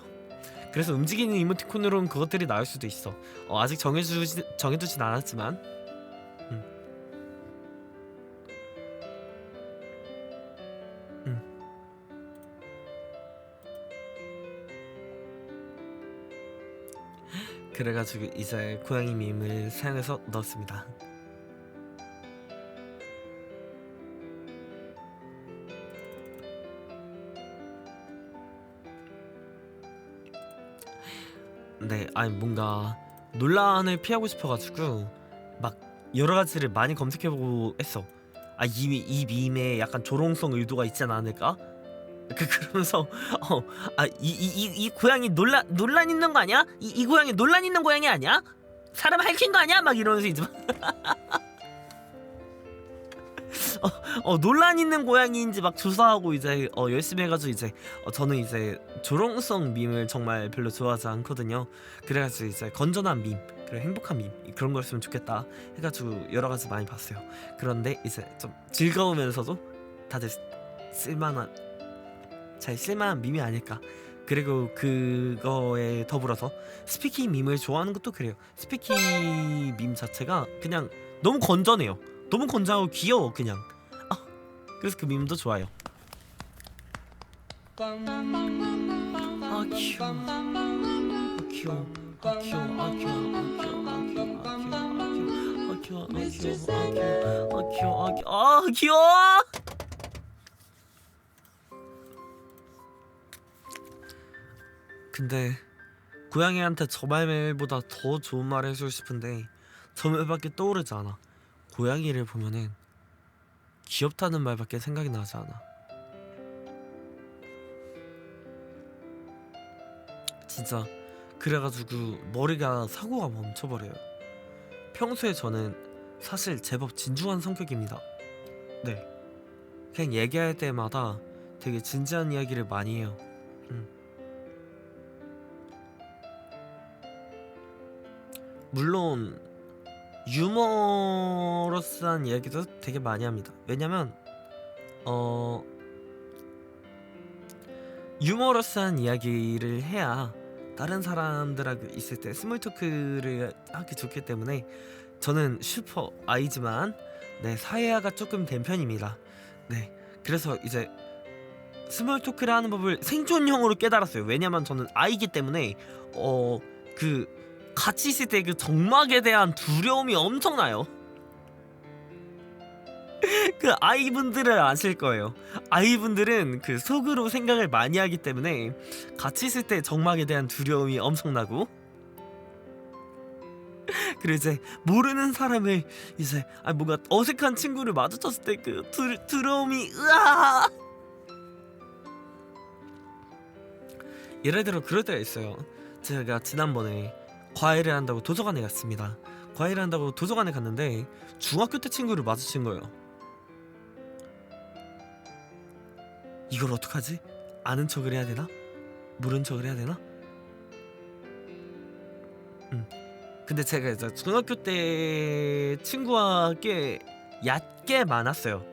그래서 움직이는 이모티콘으로는 그것들이 나올 수도 있어. 아직 정해두진 않았지만. 음. 그래가지고 이제 고양이 밈을 사용해서 넣었습니다. 네, 아니 뭔가 논란을 피하고 싶어가지고 막 여러 가지를 많이 검색해보고 했어. 이 밈에 약간 조롱성 의도가 있지 않을까? 그러면서 이 고양이 논란 있는 거 아니야? 이 고양이 논란 있는 고양이 아니야? 사람 핥힌 거 아니야? 막 이러면서 이제 논란 있는 고양이인지 막 조사하고 이제 열심히 해가지고 이제 저는 이제 조롱성 밈을 정말 별로 좋아하지 않거든요. 그래가지고 이제 건전한 밈 그리고 행복한 밈 그런 거였으면 좋겠다 해가지고 여러 가지 많이 봤어요. 그런데 이제 좀 즐거우면서도 다들 잘 쓸만한 밈이 아닐까. 그리고 그거에 더불어서 스피키 밈을 좋아하는 것도 그래요. 스피키 밈 자체가 그냥 너무 건전해요. 너무 건전하고 귀여워 그냥. 그래서 그 밈도 좋아요. 귀여워. 귀여워. 귀여워. 근데 고양이한테 저 말보다 더 좋은 말을 해주고 싶은데 저 말밖에 떠오르지 않아. 고양이를 보면은 귀엽다는 말밖에 생각이 나지 않아. 진짜 그래가지고 머리가 사고가 멈춰버려요. 평소에 저는 사실 제법 진중한 성격입니다. 네, 그냥 얘기할 때마다 되게 진지한 이야기를 많이 해요. 물론 유머러스한 이야기도 되게 많이 합니다. 왜냐면 유머러스한 이야기를 해야 다른 사람들하고 있을 때 스몰 토크를 하기 좋기 때문에 저는 슈퍼 아이지만 네, 사회화가 조금 된 편입니다. 네, 그래서 이제 스몰 토크를 하는 법을 생존형으로 깨달았어요. 왜냐면 저는 아이기 때문에 그 같이 있을 때 그 정막에 대한 두려움이 엄청나요. 그 아이분들은 아실 거예요. 아이분들은 그 속으로 생각을 많이 하기 때문에 같이 있을 때 정막에 대한 두려움이 엄청나고, 그리고 이제 모르는 사람을 이제 뭔가 어색한 친구를 마주쳤을 때 그 두려움이 으아. 예를 들어 그럴 때가 있어요. 제가 지난번에 과외를 한다고 도서관에 갔습니다. 과외를 한다고 도서관에 갔는데 중학교 때 친구를 마주친 거예요. 이걸 어떡하지? 아는 척을 해야 되나? 모르는 척을 해야 되나? 근데 제가 이제 중학교 때 친구와 꽤 얕게 많았어요.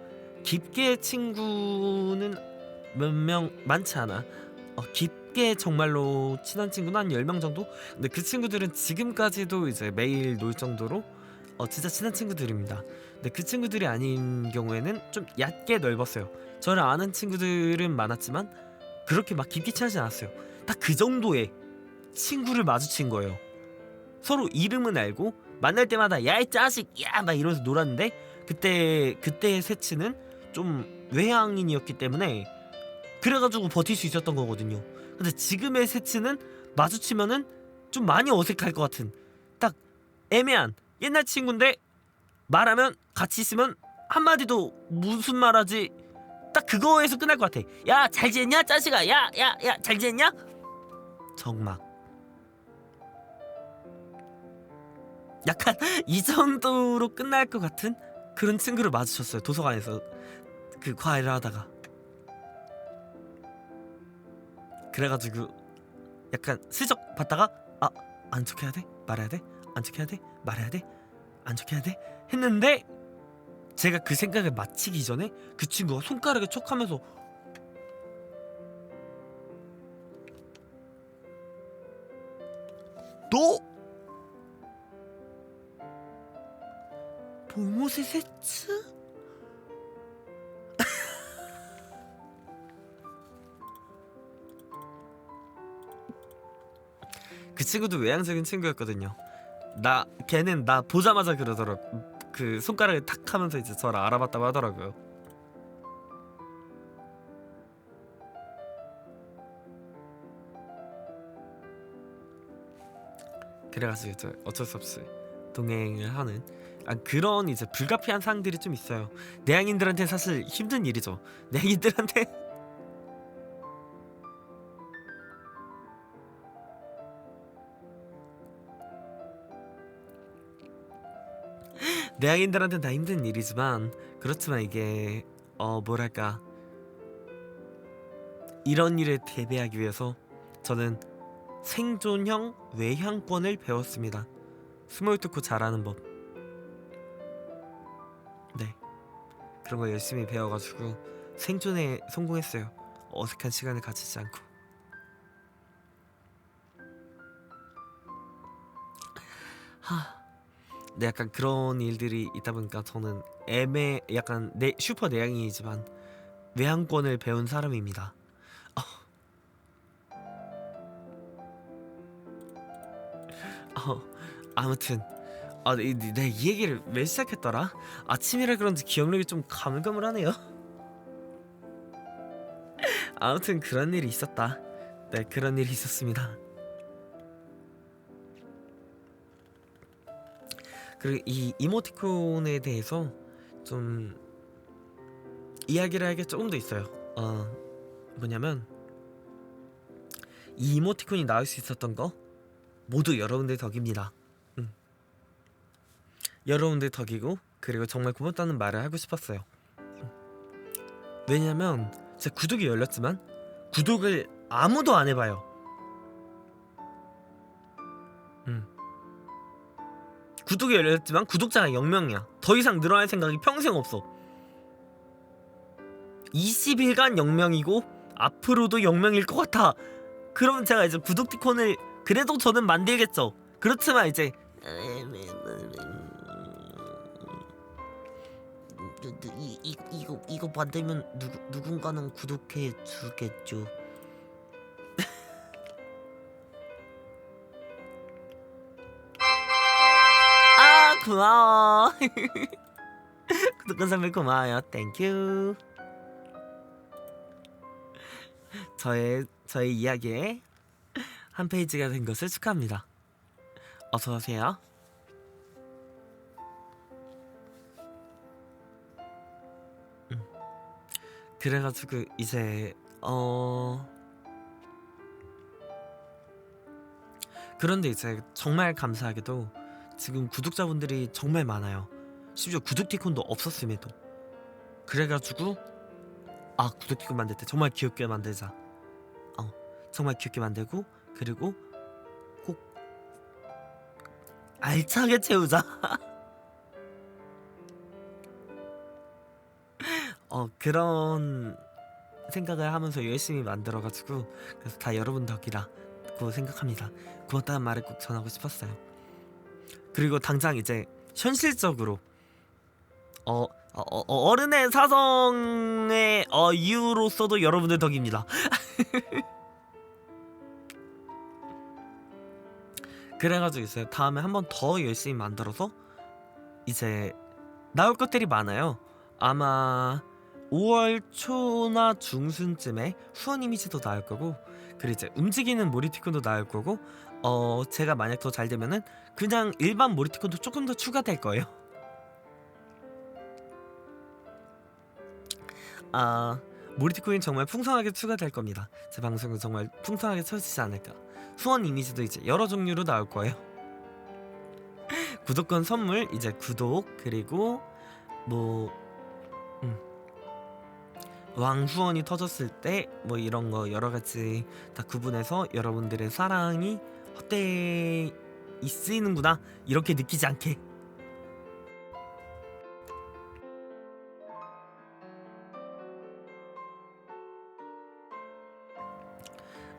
깊게 친구는 몇 명 많지 않아. 깊게 정말로 친한 친구는 한 10명 정도? 근데 그 친구들은 지금까지도 이제 매일 놀 정도로 진짜 친한 친구들입니다. 근데 그 친구들이 아닌 경우에는 좀 얕게 넓었어요. 저를 아는 친구들은 많았지만 그렇게 막 깊게 친하지 않았어요. 딱 그 정도의 친구를 마주친 거예요. 서로 이름은 알고 만날 때마다 야 이 자식 야 막 이러면서 놀았는데 그때의 세치는 좀 외향인이었기 때문에 그래가지고 버틸 수 있었던 거거든요. 근데 지금의 세치는 마주치면은 좀 많이 어색할 것 같은, 딱 애매한 옛날 친구인데 말하면 같이 있으면 한마디도 무슨 말하지 딱 그거에서 끝날 것 같아. 야 잘 지냈냐 짜식아. 야 잘 지냈냐. 정막. 약간 이 정도로 끝날 것 같은 그런 친구를 마주쳤어요. 도서관에서 그 과외를 하다가. 그래가지고 약간 슬쩍 봤다가 안 척해야 돼? 말해야 돼? 안 척해야 돼? 말해야 돼? 안 척해야 돼? 했는데 제가 그 생각을 마치기 전에 그 친구가 손가락에 척하면서 너 보모세세츠? 그 친구도 외향적인 친구였거든요. 걔는 나 보자마자 그러더라. 그 손가락을 탁 하면서 이제 저를 알아봤다고 하더라고요. 그래가지고 이제 어쩔 수 없이 동행을 하는 그런 이제 불가피한 상황들이 좀 있어요. 내향인들한테 사실 힘든 일이죠. 내향인들한테 내향인들한테는 다 힘든 일이지만 그렇지만 이게 뭐랄까 이런 일에 대비하기 위해서 저는 생존형 외향권을 배웠습니다. 스몰 토크 잘하는 법. 네, 그런 거 열심히 배워가지고 생존에 성공했어요. 어색한 시간을 가지지 않고. 네, 약간 그런 일들이 있다 보니까 저는 약간 슈퍼 내향인이지만 외향권을 배운 사람입니다. 아무튼 내가 이 얘기를 왜 시작했더라? 아침이라 그런지 기억력이 좀 가물가물하네요. 아무튼 그런 일이 있었다. 네, 그런 일이 있었습니다. 그리고 이 이모티콘에 대해서 좀 이야기를 할 게 조금 더 있어요. 뭐냐면 이 이모티콘이 나올 수 있었던 거 모두 여러분들 덕입니다. 여러분들 덕이고 그리고 정말 고맙다는 말을 하고 싶었어요. 왜냐면 제 구독이 열렸지만 구독을 아무도 안 해봐요. 구독이 열렸지만 구독자가 0명이야. 더 이상 늘어날 생각이 평생 없어. 20일간 0명이고 앞으로도 0명일 것 같아. 그러면 제가 이제 구독티콘을 그래도 저는 만들겠죠. 그렇지만 이제 이거 만들면 누군가는 구독해 주겠죠. 고마워. 구독권 선물 고마워요. 땡큐. 저의 이야기에 한 페이지가 된 것을 축하합니다. 어서 오세요. 그래가지고 이제 그런데 이제 정말 감사하게도 지금 구독자분들이 정말 많아요. 심지어 구독티콘도 없었음에도. 그래가지고 구독티콘 만들 때 정말 귀엽게 만들자. 정말 귀엽게 만들고 그리고 꼭 알차게 채우자. 그런 생각을 하면서 열심히 만들어가지고 그래서 다 여러분 덕이라고 생각합니다. 고맙다는 말을 꼭 전하고 싶었어요. 그리고 당장 이제 현실적으로 어른의 사성의 이유로서도 여러분들 덕입니다. 그래가지고 이제 다음에 한 번 더 열심히 만들어서 이제 나올 것들이 많아요. 아마 5월 초나 중순쯤에 후원 이미지도 나올 거고 그리고 이제 움직이는 모리티콘도 나올 거고 제가 만약 더 잘 되면은 그냥 일반 모리티콘도 조금 더 추가될 거예요. 모리티코인 정말 풍성하게 추가될 겁니다. 제 방송은 정말 풍성하게 쳐지지 않을까. 후원 이미지도 이제 여러 종류로 나올 거예요. 구독권 선물 이제 구독 그리고 뭐 왕후원이 터졌을 때 뭐 이런 거 여러 가지 다 구분해서 여러분들의 사랑이 헛되이 쓰이는구나 이렇게 느끼지 않게.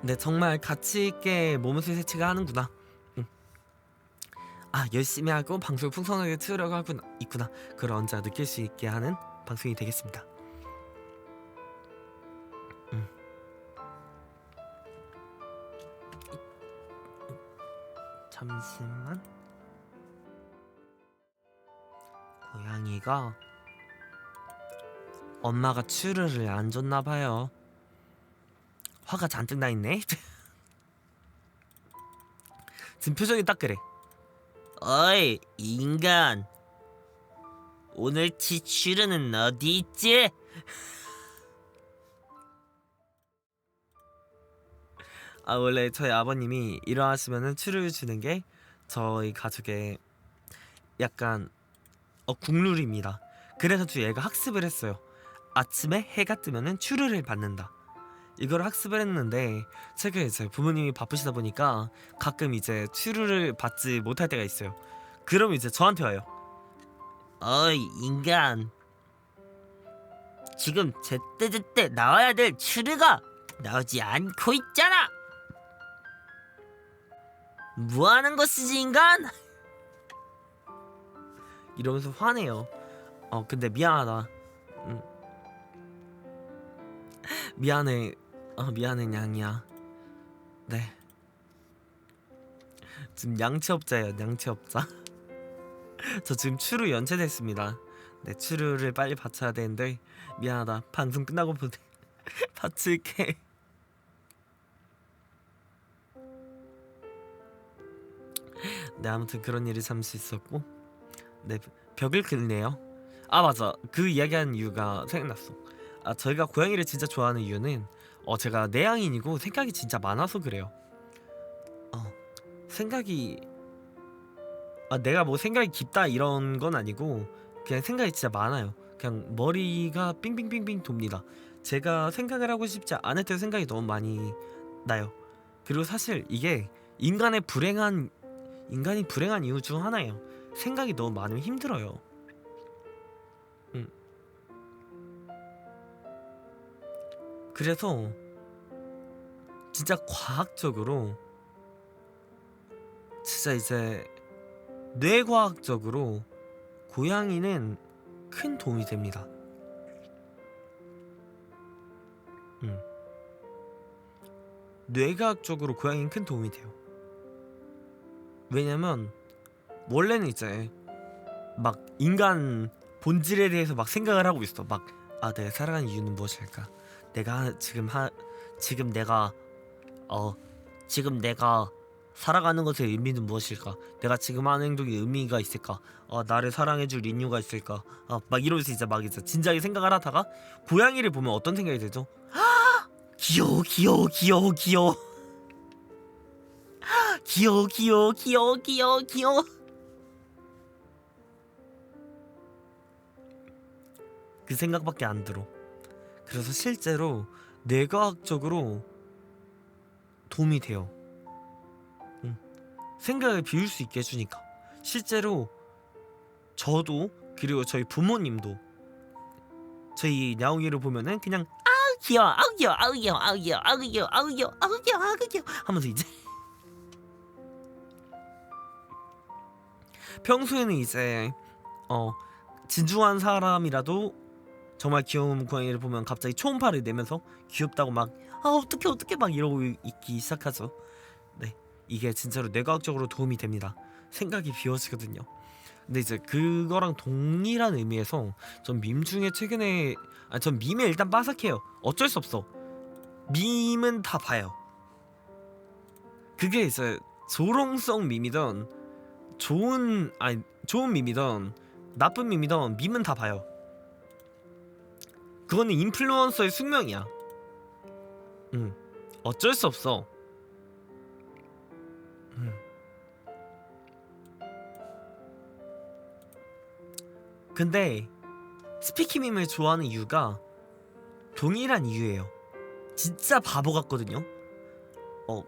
네, 정말 가치 있게 몸을 세치가 하는구나. 열심히 하고 방송을 풍성하게 치우려고 하고 있구나. 그걸 언제 느낄 수 있게 하는 방송이 되겠습니다. 잠시만. 고양이가 엄마가 추르를 안 줬나봐요. 화가 잔뜩 나있네. 지금 표정이 딱 그래. 어이 인간, 오늘 추르는 어디 있지? 원래 저희 아버님이 일어나시면은 추를 주는 게 저희 가족의 약간 국룰입니다. 그래서 얘가 학습을 했어요. 아침에 해가 뜨면은 추르를 받는다. 이걸 학습을 했는데 최근에 이제 부모님이 바쁘시다 보니까 가끔 이제 추르를 받지 못할 때가 있어요. 그럼 이제 저한테 와요. 어이 인간, 지금 제때 나와야 될 추르가 나오지 않고 있잖아. 뭐하는 것이지 인간? 이러면서 화내요. 근데 미안하다. 미안해. 미안해 냥이야. 네, 지금 양치업자예요. 양치업자. 저 지금 추루 연체됐습니다. 네, 추루를 빨리 받쳐야 되는데 미안하다. 방송 끝나고 받칠게. 네, 아무튼 그런 일이 잠시 있었고, 네, 벽을 긁네요. 맞아, 그 이야기한 이유가 생각났어. 저희가 고양이를 진짜 좋아하는 이유는 제가 내향인이고 생각이 진짜 많아서 그래요. 생각이 내가 뭐 생각이 깊다 이런 건 아니고 그냥 생각이 진짜 많아요. 그냥 머리가 빙빙빙빙 돕니다. 제가 생각을 하고 싶지 않을 때 생각이 너무 많이 나요. 그리고 사실 이게 인간이 불행한 이유 중 하나예요. 생각이 너무 많으면 힘들어요. 그래서 진짜 과학적으로, 진짜 이제 뇌과학적으로 고양이는 큰 도움이 됩니다. 뇌과학적으로 고양이는 큰 도움이 돼요. 왜냐면 원래는 이제 막 인간 본질에 대해서 막 생각을 하고 있어. 막 내가 살아가는 이유는 무엇일까? 내가 지금 내가 살아가는 것의 의미는 무엇일까? 내가 지금 하는 행동에 의미가 있을까? 나를 사랑해줄 인류가 있을까? 막 이러면서 이제 막 이제 진작에 생각을 하다가 고양이를 보면 어떤 생각이 들죠? 귀여워. 그 생각밖에 안 들어. 그래서 실제로 뇌과학적으로 도움이 돼요. 생각을 비울 수 있게 해주니까. 실제로 저도, 그리고 저희 부모님도 저희 야옹이를 보면은 그냥 귀여워 하면서 이제 평소에는 이제 진중한 사람이라도 정말 귀여운 고양이를 보면 갑자기 초음파를 내면서 귀엽다고 막 어떡해 막 이러고 있기 시작하죠. 네, 이게 진짜로 뇌과학적으로 도움이 됩니다. 생각이 비워지거든요. 근데 이제 그거랑 동일한 의미에서 전 밈 중에 최근에 전 밈에 일단 빠삭해요. 어쩔 수 없어. 밈은 다 봐요. 그게 이제 조롱성 밈이든 좋은 밈이든 나쁜 밈이든 밈은 다 봐요. 그거는 인플루언서의 숙명이야. 어쩔 수 없어. 근데 스피키밈을 좋아하는 이유가 동일한 이유예요. 진짜 바보 같거든요.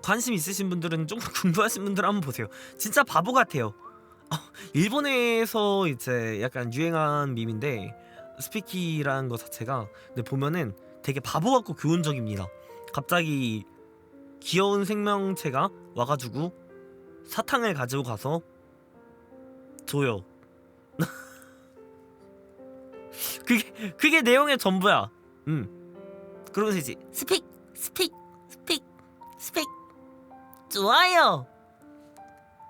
관심 있으신 분들은 좀 궁금하신 분들은 한번 보세요. 진짜 바보 같아요. 일본에서 이제 약간 유행한 밈인데 스피키라는 거 자체가 근데 보면은 되게 바보 같고 교훈적입니다. 갑자기 귀여운 생명체가 와가지고 사탕을 가지고 가서 줘요. 그게 내용의 전부야. 그러면서 이제 스픽 좋아요.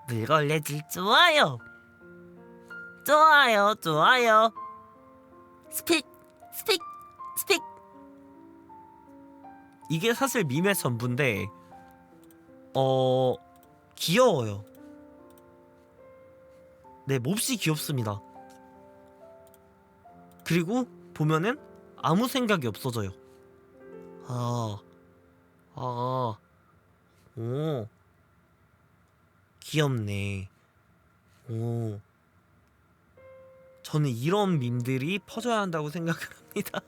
물걸레질 좋아요. 스픽 이게 사실 밈의 전부인데 귀여워요. 네, 몹시 귀엽습니다. 그리고 보면은 아무 생각이 없어져요. 오, 귀엽네. 오, 저는 이런 밈들이 퍼져야 한다고 생각을 합니다.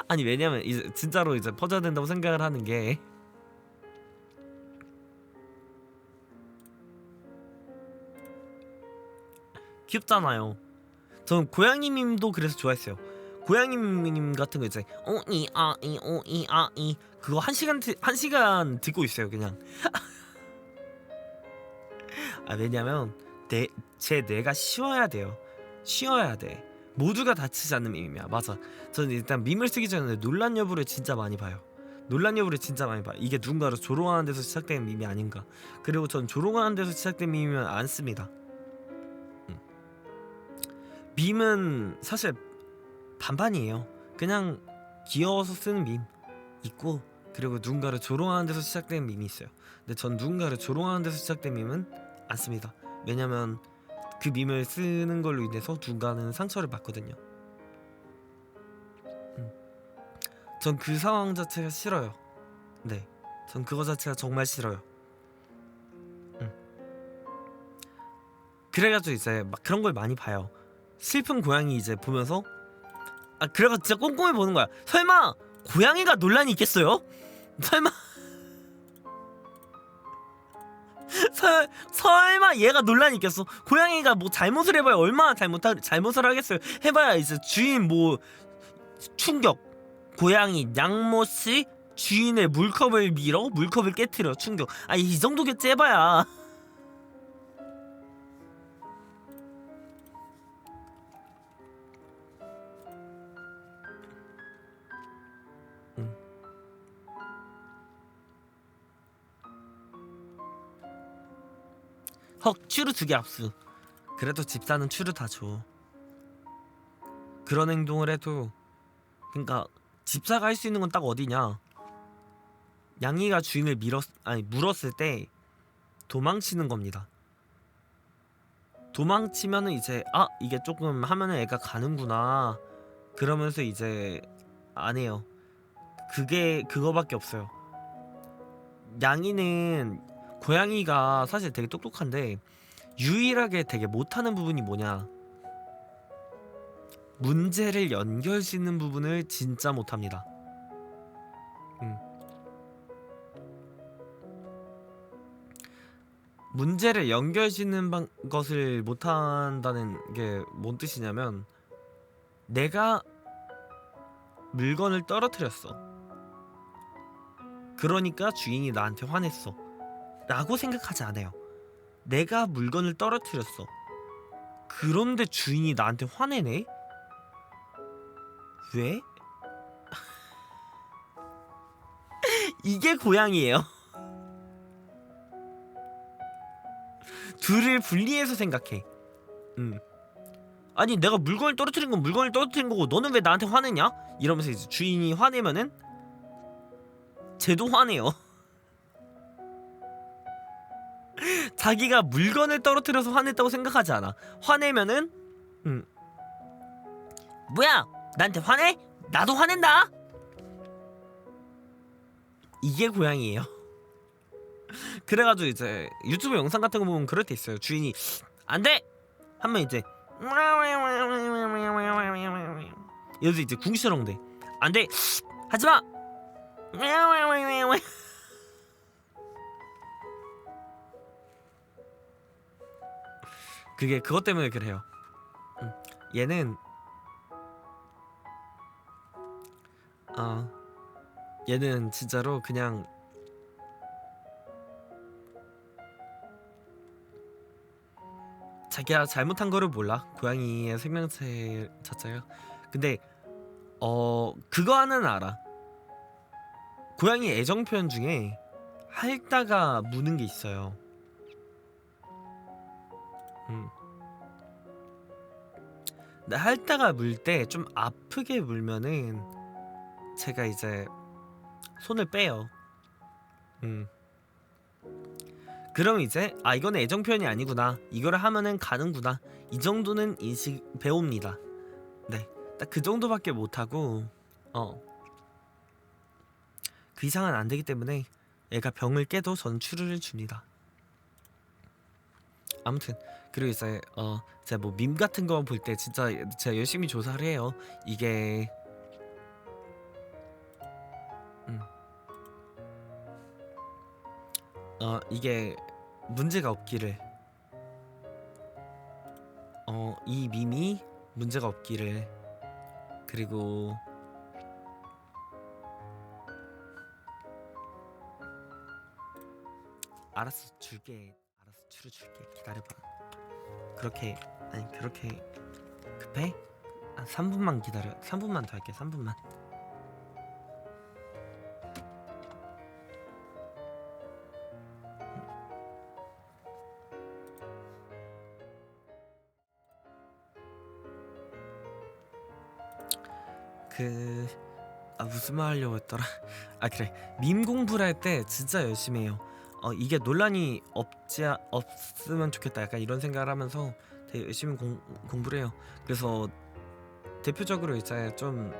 아니 왜냐면 이제 진짜로 이제 퍼져야 된다고 생각을 하는 게 귀엽잖아요. 전 고양이 밈도 그래서 좋아했어요. 고양이 밈 같은 거 이제 오이아이 그거 한 시간 듣고 있어요 그냥. 왜냐면 제 뇌가 쉬어야 돼요. 쉬어야 돼. 모두가 다치지 않는 밈이야. 맞아. 저는 일단 밈을 쓰기 전에 논란 여부를 진짜 많이 봐요. 이게 누군가를 조롱하는 데서 시작된 밈이 아닌가. 그리고 전 조롱하는 데서 시작된 밈이면 안 씁니다. 밈은 사실 반반이에요. 그냥 귀여워서 쓰는 밈 있고, 그리고 누군가를 조롱하는 데서 시작된 밈이 있어요. 근데 전 누군가를 조롱하는 데서 시작된 밈은 안 씁니다. 왜냐면 그 밈을 쓰는 걸로 인해서 누군가는 상처를 받거든요. 전 그 상황 자체가 싫어요. 네, 전 그거 자체가 정말 싫어요. 그래가지고 이제 막 그런 걸 많이 봐요. 슬픈 고양이 이제 보면서 그래가지고 진짜 꼼꼼히 보는 거야. 설마 고양이가 논란이 있겠어요? 설마 얘가 논란이 있겠어? 고양이가 뭐 잘못을 해봐야 얼마나 잘못을 하겠어요. 해봐야 이제 주인 뭐 충격. 고양이 양모씨 주인의 물컵을 깨트려 충격. 이 정도겠지 해봐야. 추루 2개 압수. 그래도 집사는 추루 다 줘. 그런 행동을 해도, 그러니까 집사가 할 수 있는 건 딱 어디냐? 양이가 주인을 물었을 때 도망치는 겁니다. 도망치면은 이제 이게 조금 하면은 애가 가는구나. 그러면서 이제 안 해요. 그거밖에 없어요. 양이는 고양이가 사실 되게 똑똑한데 유일하게 되게 못하는 부분이 뭐냐? 문제를 연결짓는 부분을 진짜 못합니다. 문제를 연결짓는 것을 못한다는 게 뭔 뜻이냐면, 내가 물건을 떨어뜨렸어. 그러니까 주인이 나한테 화냈어 라고 생각하지 않아요. 내가 물건을 떨어뜨렸어. 그런데 주인이 나한테 화내네? 왜? 이게 고양이에요. 둘을 분리해서 생각해. 아니 내가 물건을 떨어뜨린 건 물건을 떨어뜨린 거고 너는 왜 나한테 화내냐? 이러면서 이제 주인이 화내면은 쟤도 화내요. 자기가 물건을 떨어뜨려서 화냈다고 생각하지 않아. 화내면은 뭐야? 나한테 화내? 나도 화낸다. 이게 고양이에요. 그래가지고 이제 유튜브 영상 같은 거 보면 그럴 때 있어요. 주인이 안돼 하면 이제 여기서 이제 궁시렁대. 안돼 하지마. 그게 그것 때문에 그래요. 얘는 얘는 진짜로 그냥 자기가 잘못한 거를 몰라. 고양이의 생명체 자체가. 근데 그거 하나는 알아. 고양이 애정 표현 중에 핥다가 무는 게 있어요. 근데 핥다가 물 때 좀 아프게 물면은 제가 이제 손을 빼요. 그럼 이제 이거는 애정 표현이 아니구나. 이거를 하면은 가는구나. 이 정도는 인식 배웁니다. 네, 딱 그 정도밖에 못하고 그 이상은 안 되기 때문에 얘가 병을 깨도 전 추루를 줍니다. 아무튼 그리고 이제 제가 뭐 밈 같은 거 볼 때 진짜 제가 열심히 조사를 해요. 이게 이게 문제가 없기를, 이 밈이 문제가 없기를, 그리고 알았어 줄게, 알았어 추루 줄게, 기다려봐. 그렇게 급해? 한 3분만 기다려. 3분만 더 할게. 3분만. 무슨 말 하려고 했더라. 그래, 밈 공부를 할 때 진짜 열심히 해요. 이게 논란이 없으면 좋겠다, 약간 이런 생각을 하면서 되게 열심히 공부를 해요. 그래서 대표적으로 이제 좀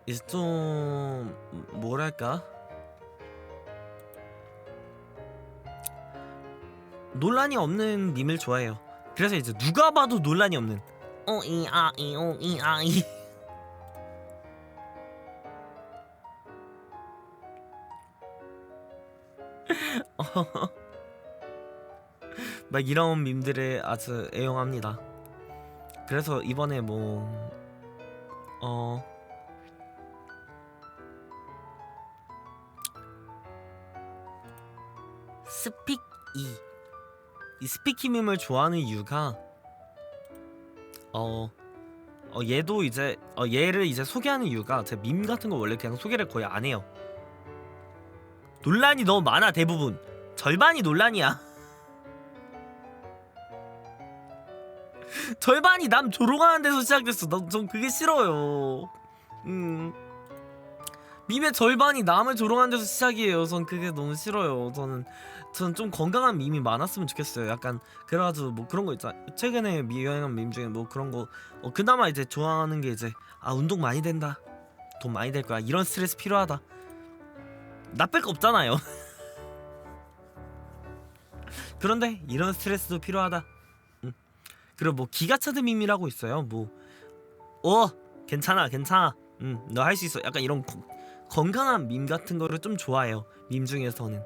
이제 좀 뭐랄까, 논란이 없는 밈을 좋아해요. 그래서 이제 누가 봐도 논란이 없는 오이아이 막 이런 밈들을 아주 애용합니다. 그래서 이번에 이 스피키 밈을 좋아하는 이유가 얘도 이제 얘를 이제 소개하는 이유가, 제 밈 같은 거 원래 그냥 소개를 거의 안 해요. 논란이 너무 많아. 대부분 절반이 논란이야. 절반이 남 조롱하는 데서 시작됐어. 전 그게 싫어요. 밈의 절반이 남을 조롱하는 데서 시작이에요. 전 그게 너무 싫어요. 저는 좀 건강한 밈이 많았으면 좋겠어요. 약간 그래가지고 뭐 그런 거 있잖아. 최근에 유행한 밈 중에 뭐 그런 거 그나마 이제 좋아하는 게 이제 운동 많이 된다, 돈 많이 될 거야, 이런 스트레스 필요하다. 나쁠 거 없잖아요. 그런데 이런 스트레스도 필요하다. 그리고 뭐 기가차드 밈이라고 있어요. 뭐 괜찮아 너 할 수 있어, 약간 이런 건강한 밈 같은 거를 좀 좋아해요. 밈 중에서는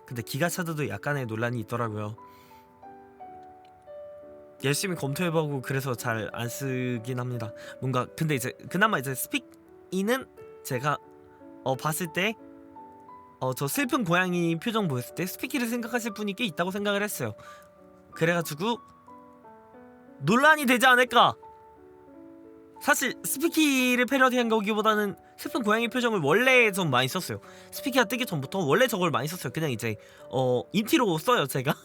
근데 기가차드도 약간의 논란이 있더라고요. 열심히 검토해보고 그래서 잘 안 쓰긴 합니다. 뭔가 근데 이제 그나마 이제 스픽이는 제가 봤을 때 저 슬픈 고양이 표정 보였을 때 스피키를 생각하실 분이 꽤 있다고 생각을 했어요. 그래가지고 논란이 되지 않을까. 사실 스피키를 패러디한 거기보다는 슬픈 고양이 표정을 원래 좀 많이 썼어요. 스피키가 뜨기 전부터 원래 저걸 많이 썼어요. 그냥 이제 인티로 써요 제가.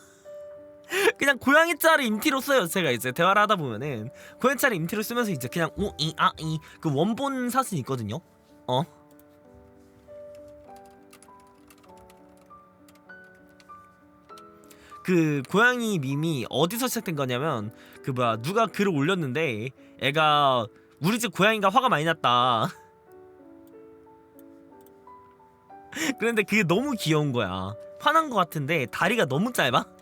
그냥 고양이자를 인티로 써요. 제가 이제 대화를 하다 보면은 고양이자를 인티로 쓰면서 이제 그냥 오이아이 그 원본 사진 있거든요. 그 고양이 밈이 어디서 시작된 거냐면 그 뭐야 누가 글을 올렸는데 애가 우리 집 고양이가 화가 많이 났다. 그런데 그게 너무 귀여운 거야. 화난 거 같은데 다리가 너무 짧아.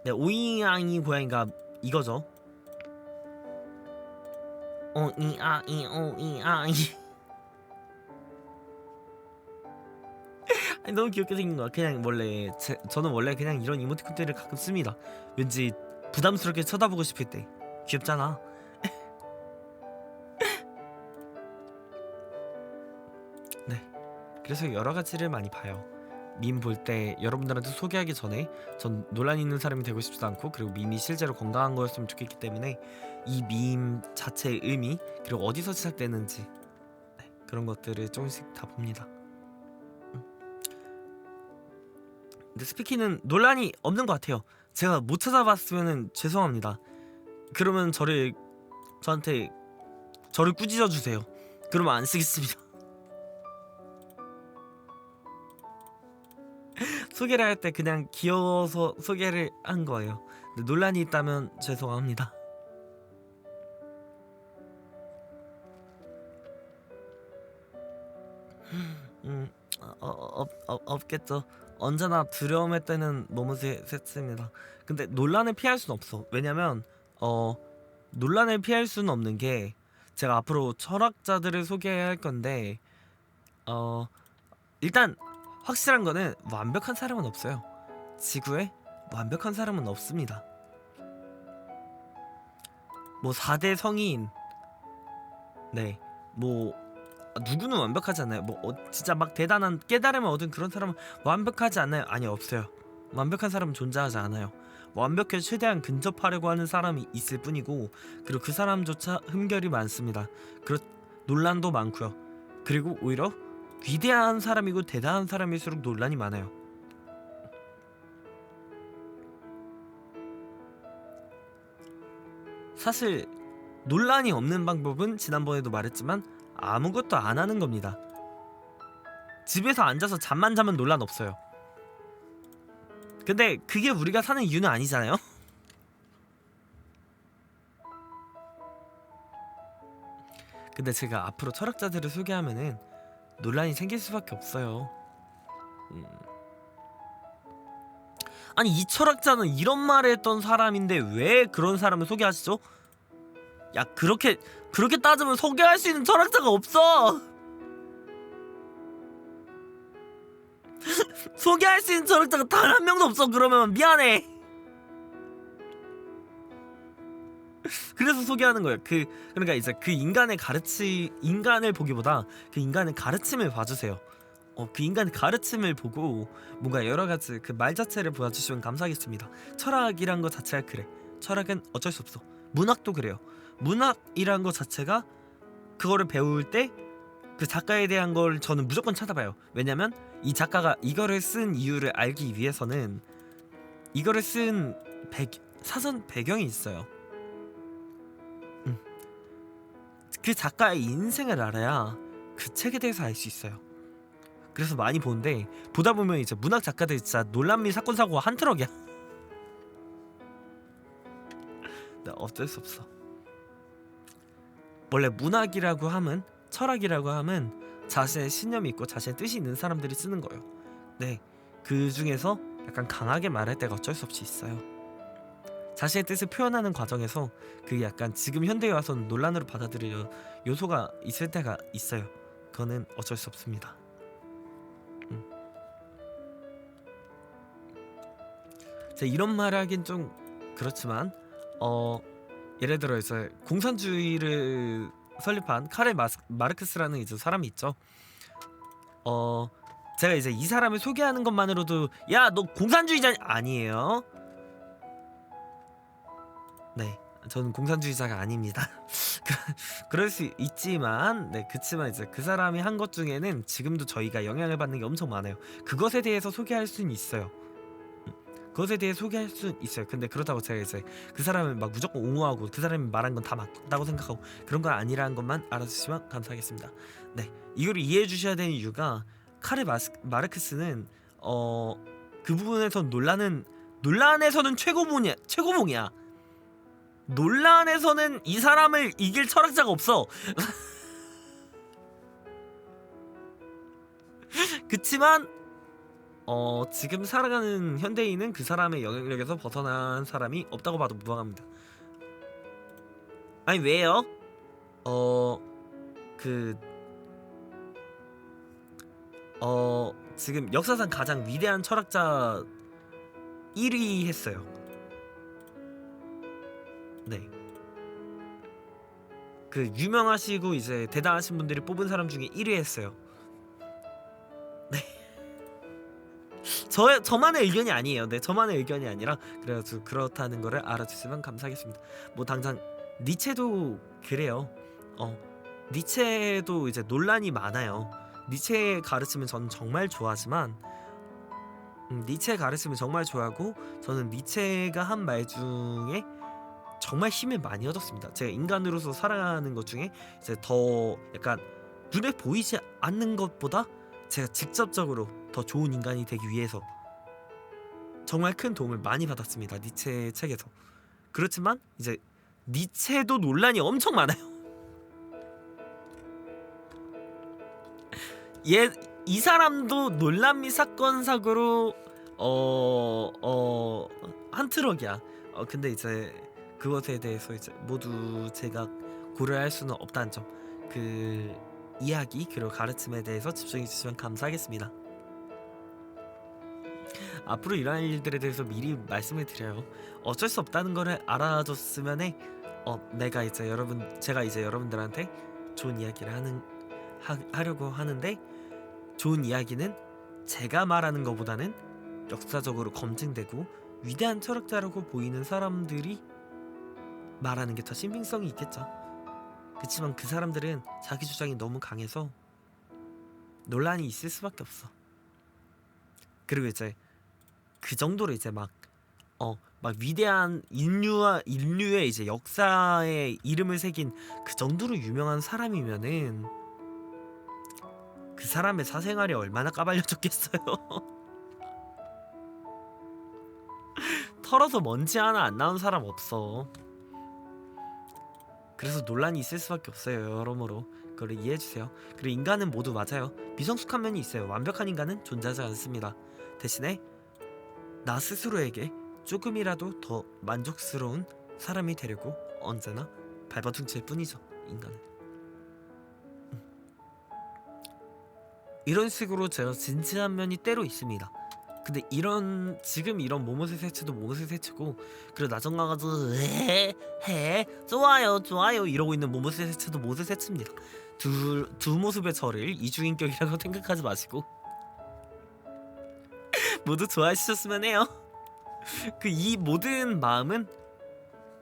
네, 오이양이 고양이가 이거죠. 오이아이 오이아이. 아니, 너무 귀엽게 생긴 거야. 그냥 원래 저는 원래 그냥 이런 이모티콘들을 가끔 씁니다. 왠지 부담스럽게 쳐다보고 싶을 때. 귀엽잖아. 네. 그래서 여러 가지를 많이 봐요. 밈 볼 때 여러분들한테 소개하기 전에 전 논란 있는 사람이 되고 싶지도 않고, 그리고 밈이 실제로 건강한 거였으면 좋겠기 때문에 이 밈 자체의 의미, 그리고 어디서 시작되는지, 네, 그런 것들을 조금씩 다 봅니다. 근데 스피키는 논란이 없는 것 같아요. 제가 못 찾아봤으면 죄송합니다. 그러면 저한테 저를 꾸짖어 주세요. 그러면 안 쓰겠습니다. 소개를 할 때 그냥 귀여워서 소개를 한 거예요. 근데 논란이 있다면 죄송합니다. 없겠죠. 언제나 두려움의 때는 머무르게 셌습니다. 근데 논란을 피할 수는 없어. 왜냐면 논란을 피할 수는 없는 게, 제가 앞으로 철학자들을 소개해야 할 건데 일단 확실한 거는 완벽한 사람은 없어요. 지구에 완벽한 사람은 없습니다. 뭐 4대 성인, 네, 뭐 누구는 완벽하지 않아요. 뭐 진짜 막 대단한 깨달음을 얻은 그런 사람은 완벽하지 않아요. 아니, 없어요. 완벽한 사람은 존재하지 않아요. 완벽에 최대한 근접하려고 하는 사람이 있을 뿐이고, 그리고 그 사람조차 흠결이 많습니다. 논란도 많고요. 그리고 오히려 위대한 사람이고 대단한 사람일수록 논란이 많아요. 사실 논란이 없는 방법은 지난번에도 말했지만 아무것도 안 하는 겁니다. 집에서 앉아서 잠만 자면 논란 없어요. 근데 그게 우리가 사는 이유는 아니잖아요. 근데 제가 앞으로 철학자들을 소개하면은 논란이 생길 수밖에 없어요. 아니, 이 철학자는 이런 말을 했던 사람인데 왜 그런 사람을 소개하시죠? 야, 그렇게 따지면 소개할 수 있는 철학자가 없어. 소개할 수 있는 철학자가 단 한 명도 없어. 그러면 미안해. 그래서 소개하는 거예요. 그러니까 이제 그 인간을 보기보다 그 인간의 가르침을 봐주세요. 그 인간의 가르침을 보고 뭔가 여러 가지 그 말 자체를 보여주시면 감사하겠습니다. 철학이란 것 자체가 그래. 철학은 어쩔 수 없어. 문학도 그래요. 문학이란 것 자체가, 그거를 배울 때 그 작가에 대한 걸 저는 무조건 찾아봐요. 왜냐면 이 작가가 이거를 쓴 이유를 알기 위해서는 이거를 쓴 사전 배경이 있어요. 그 작가의 인생을 알아야 그 책에 대해서 알 수 있어요. 그래서 많이 보는데, 보다 보면 이제 문학 작가들 진짜 논란 및 사건 사고가 한 트럭이야. 나 어쩔 수 없어. 원래 문학이라고 하면, 철학이라고 하면 자신의 신념이 있고 자신의 뜻이 있는 사람들이 쓰는 거예요. 네, 그 중에서 약간 강하게 말할 때가 어쩔 수 없이 있어요. 자신의 뜻을 표현하는 과정에서 그게 약간 지금 현대에 와서는 논란으로 받아들일 요소가 있을 때가 있어요. 그거는 어쩔 수 없습니다. 제가 이런 말을 하긴 좀 그렇지만 예를 들어 이제 공산주의를 설립한 카렐 마르크스라는 이제 사람이 있죠. 제가 이제 이 사람을 소개하는 것만으로도 야 너 공산주의자 아니에요. 네, 저는 공산주의자가 아닙니다. 그럴 수 있지만, 네, 그치만 이제 그 사람이 한 것 중에는 지금도 저희가 영향을 받는 게 엄청 많아요. 그것에 대해서 소개할 수는 있어요. 그것에 대해 소개할 수 있어요. 근데 그렇다고 제가 이제 그 사람을 막 무조건 옹호하고 그 사람이 말한 건 다 맞다고 생각하고 그런 건 아니라는 것만 알아주시면 감사하겠습니다. 네, 이거를 이해해 주셔야 되는 이유가 마르크스는 그 부분에서 논란에서는 최고봉이야. 논란에서는 이 사람을 이길 철학자가 없어. 그치만 지금 살아가는 현대인은 그 사람의 영향력에서 벗어난 사람이 없다고 봐도 무방합니다. 아니 왜요? 지금 역사상 가장 위대한 철학자 1위 했어요. 네. 그 유명하시고 이제 대단하신 분들이 뽑은 사람 중에 1위 했어요. 네. 저만의 의견이 아니에요. 네, 저만의 의견이 아니라 그래가지고 그렇다는 거를 알아주시면 감사하겠습니다. 뭐 당장 니체도 그래요. 니체도 이제 논란이 많아요. 니체의 가르침은 저는 정말 좋아하지만 니체의 가르침을 정말 좋아하고 저는 니체가 한 말 중에 정말 힘을 많이 얻었습니다. 제가 인간으로서 살아가는 것 중에 이제 더 약간 눈에 보이지 않는 것보다 제가 직접적으로 더 좋은 인간이 되기 위해서 정말 큰 도움을 많이 받았습니다. 니체 책에서. 그렇지만 이제 니체도 논란이 엄청 많아요. 이 사람도 논란 및 사건 사고로 한 트럭이야. 근데 이제 그것에 대해서 이제 모두 제가 고려할 수는 없다는 점, 그 이야기 그리고 가르침에 대해서 집중해 주시면 감사하겠습니다. 앞으로 이러한 일들에 대해서 미리 말씀을 드려요. 어쩔 수 없다는 거를 알아줬으면 해. 제가 이제 여러분들한테 좋은 이야기를 하려고 하는데, 좋은 이야기는 제가 말하는 것보다는 역사적으로 검증되고 위대한 철학자라고 보이는 사람들이 말하는 게 더 신빙성이 있겠죠. 그치만 그 사람들은 자기 주장이 너무 강해서 논란이 있을 수밖에 없어. 그리고 이제 그 정도로 이제 막 위대한 인류의 이제 역사에 이름을 새긴 그 정도로 유명한 사람이면은 그 사람의 사생활이 얼마나 까발려졌겠어요. 털어서 먼지 하나 안 나온 사람 없어. 그래서 논란이 있을 수밖에 없어요. 여러모로 그걸 이해해주세요. 그리고 인간은 모두 맞아요. 미성숙한 면이 있어요. 완벽한 인간은 존재하지 않습니다. 대신에 나 스스로에게 조금이라도 더 만족스러운 사람이 되려고 언제나 발버둥칠 뿐이죠. 인간은. 이런 식으로 제가 진지한 면이 때로 있습니다. 근데 지금 이런 모모세 세츠도 모모세 세츠고, 그리고 나중 가가지고 좋아요 이러고 있는 모모세 세츠도 모모세 세츠입니다. 두 모습의 저를 이중인격이라고 생각하지 마시고 모두 좋아하셨으면 해요. 이 모든 마음은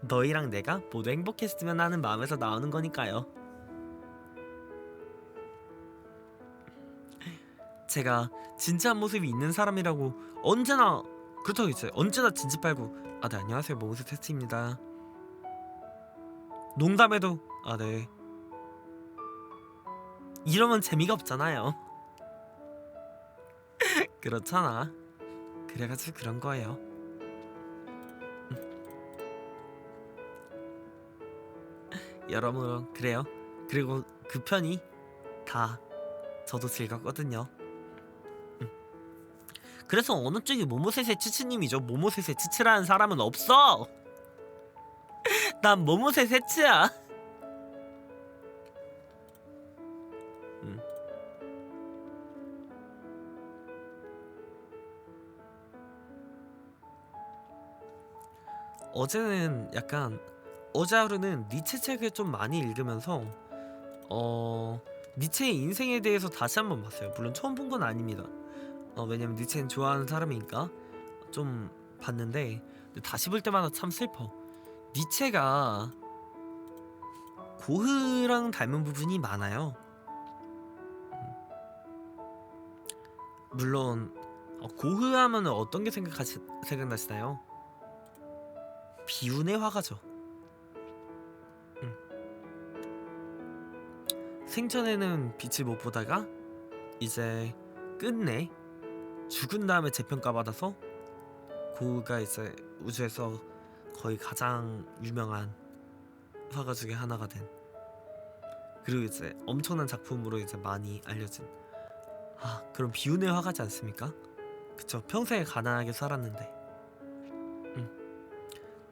너희랑 내가 모두 행복했으면 하는 마음에서 나오는 거니까요. 제가 진지한 모습이 있는 사람이라고 언제나 그렇다고 했어요. 언제나 진지 빨고 네 안녕하세요 모모세 테스트입니다. 농담해도 네 이러면 재미가 없잖아요. 그렇잖아. 그래가지고 그런 거예요. 여러분 그래요. 그리고 그 편이 다 저도 즐겁거든요. 그래서 어느 쪽이 모모세세 치치님이죠. 모모세세 치치라는 사람은 없어. 난 모모세세 치야. 어제 하루는 니체 책을 좀 많이 읽으면서 니체의 인생에 대해서 다시 한번 봤어요. 물론 처음 본 건 아닙니다. 왜냐면 니체는 좋아하는 사람이니까 좀 봤는데, 근데 다시 볼 때마다 참 슬퍼. 니체가 고흐랑 닮은 부분이 많아요. 물론 고흐 하면은 어떤 게 생각나시나요? 비운의 화가죠. 생전에는 빛을 못 보다가 이제 끝내 죽은 다음에 재평가 받아서 고흐가 이제 우주에서 거의 가장 유명한 화가 중에 하나가 된, 그리고 이제 엄청난 작품으로 이제 많이 알려진 그런 비운의 화가지 않습니까? 그쵸. 평생에 가난하게 살았는데.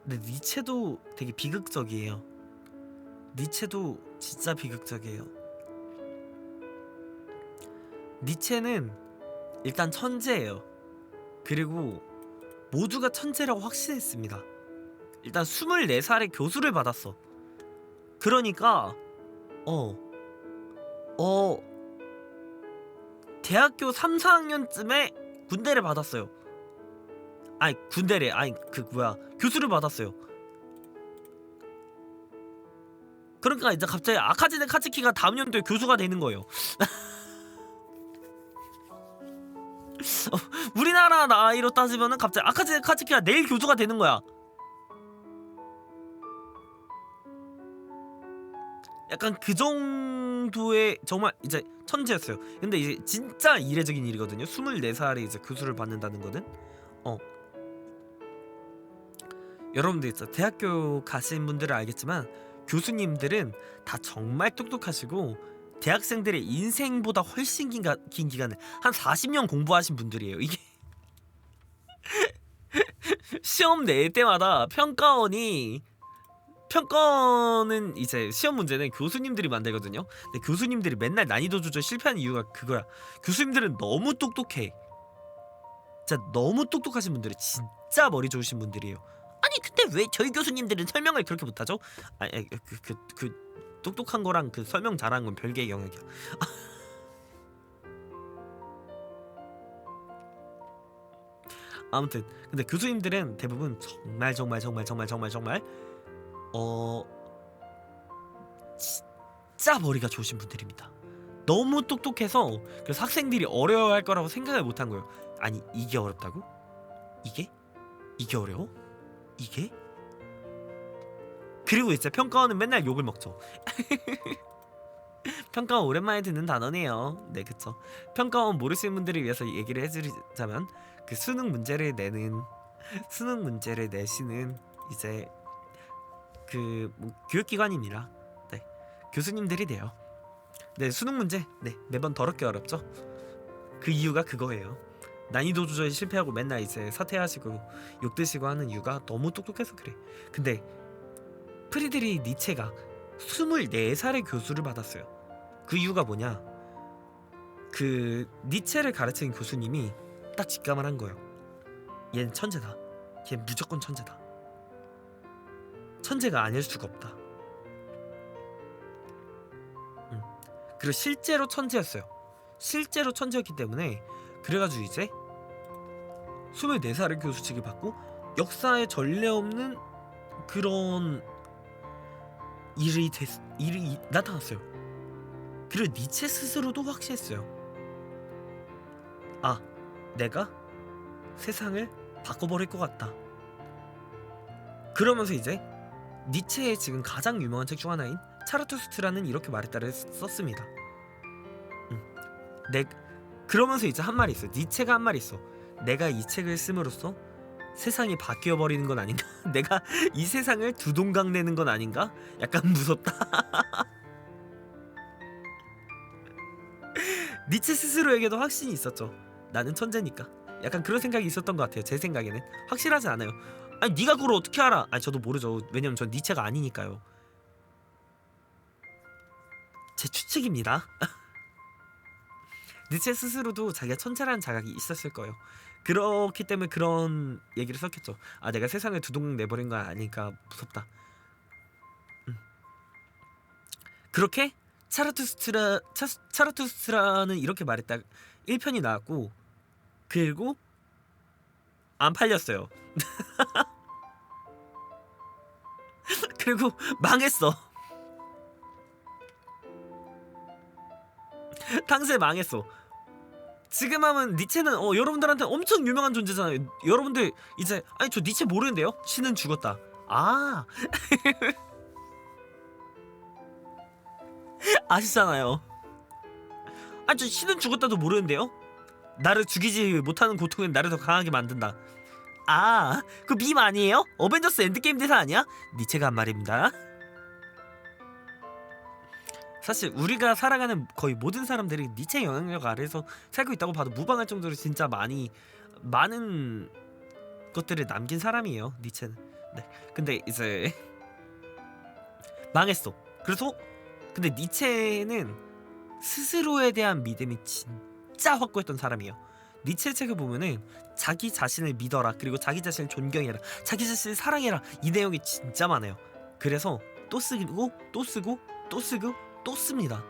근데 니체도 되게 비극적이에요. 니체도 진짜 비극적이에요. 니체는 일단 천재예요. 그리고 모두가 천재라고 확신했습니다. 일단 24살에 교수를 받았어. 그러니까 대학교 3, 4학년쯤에 군대를 받았어요. 교수를 받았어요. 그러니까 이제 갑자기 아카즈네 카츠키가 다음 연도에 교수가 되는 거예요. 우리나라 나이로 따지면은 갑자기 아카즈네 카츠키가 내일 교수가 되는 거야. 약간 그 정도의 정말 이제 천재였어요. 근데 이제 진짜 이례적인 일이거든요. 24살에 이제 교수를 받는다는 거는. 여러분들 이제 대학교 가신 분들은 알겠지만 교수님들은 다 정말 똑똑하시고 대학생들의 인생보다 훨씬 긴 기간을 한 40년 공부하신 분들이에요. 이게 시험 낼 때마다 평가원은 이제 시험 문제는 교수님들이 만들거든요. 근데 교수님들이 맨날 난이도 조절 실패하는 이유가 그거야. 교수님들은 너무 똑똑해. 진짜 너무 똑똑하신 분들이 진짜 머리 좋으신 분들이에요. 아니 근데 왜 저희 교수님들은 설명을 그렇게 못하죠? 그 똑똑한 거랑 그 설명 잘하는 건 별개의 영역이야. 아무튼 근데 교수님들은 대부분 정말 진짜 머리가 좋으신 분들입니다. 너무 똑똑해서 그래서 학생들이 어려워할 거라고 생각을 못한 거예요. 아니 이게 어렵다고? 이게 어려워? 이게? 그리고 이제 평가원은 맨날 욕을 먹죠. 평가원 오랜만에 듣는 단어네요. 네, 그쵸. 평가원 모르시는 분들을 위해서 얘기를 해드리자면 그 수능 문제를 내시는 이제 그 교육기관입니다. 네, 교수님들이 돼요. 네, 수능 문제 매번 더럽게 어렵죠. 그 이유가 그거예요. 난이도 조절에 실패하고 맨날 이제 사퇴하시고 욕 드시고 하는 이유가 너무 똑똑해서 그래. 근데 프리드리히 니체가 24살에 교수를 받았어요. 그 이유가 뭐냐? 그 니체를 가르치는 교수님이 딱 직감을 한 거예요. 얘는 천재다. 얘 무조건 천재다. 천재가 아닐 수가 없다. 그리고 실제로 천재였어요. 실제로 천재였기 때문에 그래가지고 이제 24살의 교수직을 받고 역사에 전례 없는 그런 일이 나타났어요. 그리고 니체 스스로도 확신했어요. 내가 세상을 바꿔버릴 것 같다. 그러면서 이제 니체의 지금 가장 유명한 책 중 하나인 차르투스트라는 이렇게 말했다를 썼습니다. 그러면서 이제 한 말이 있어. 니체가 한 말이 있어. 내가 이 책을 씀으로써 세상이 바뀌어 버리는 건 아닌가? 내가 이 세상을 두동강 내는 건 아닌가? 약간 무섭다. 니체 스스로에게도 확신이 있었죠. 나는 천재니까. 약간 그런 생각이 있었던 것 같아요. 제 생각에는 확실하지 않아요. 아니 네가 그걸 어떻게 알아? 저도 모르죠. 왜냐면 전 니체가 아니니까요. 제 추측입니다. 니체 스스로도 자기가 천재라는 자각이 있었을 거예요. 그렇기 때문에 그런 얘기를 썼겠죠. 내가 세상을 두동 내버린 거 아니니까 무섭다. 그렇게 차라투스트라는 이렇게 말했다 1편이 나왔고 그리고 안 팔렸어요. 그리고 망했어. 당시에 망했어. 지금 하면 니체는 여러분들한테 엄청 유명한 존재잖아요. 여러분들 이제 아니 저 니체 모르는데요? 신은 죽었다. 아 아시잖아요. 아니 저 신은 죽었다도 모르는데요? 나를 죽이지 못하는 고통은 나를 더 강하게 만든다. 아, 그 밈 아니에요? 어벤져스 엔드게임 대사 아니야? 니체가 한 말입니다. 사실 우리가 살아가는 거의 모든 사람들이 니체의 영향력 아래에서 살고 있다고 봐도 무방할 정도로 진짜 많은 것들을 남긴 사람이에요, 니체는. 네. 근데 이제 망했어. 그래서 근데 니체는 스스로에 대한 믿음이 진짜 확고했던 사람이에요. 니체의 책을 보면은 자기 자신을 믿어라, 그리고 자기 자신을 존경해라, 자기 자신을 사랑해라, 이 내용이 진짜 많아요. 그래서 또 쓰고 또 쓰고 또 쓰고 또 씁니다.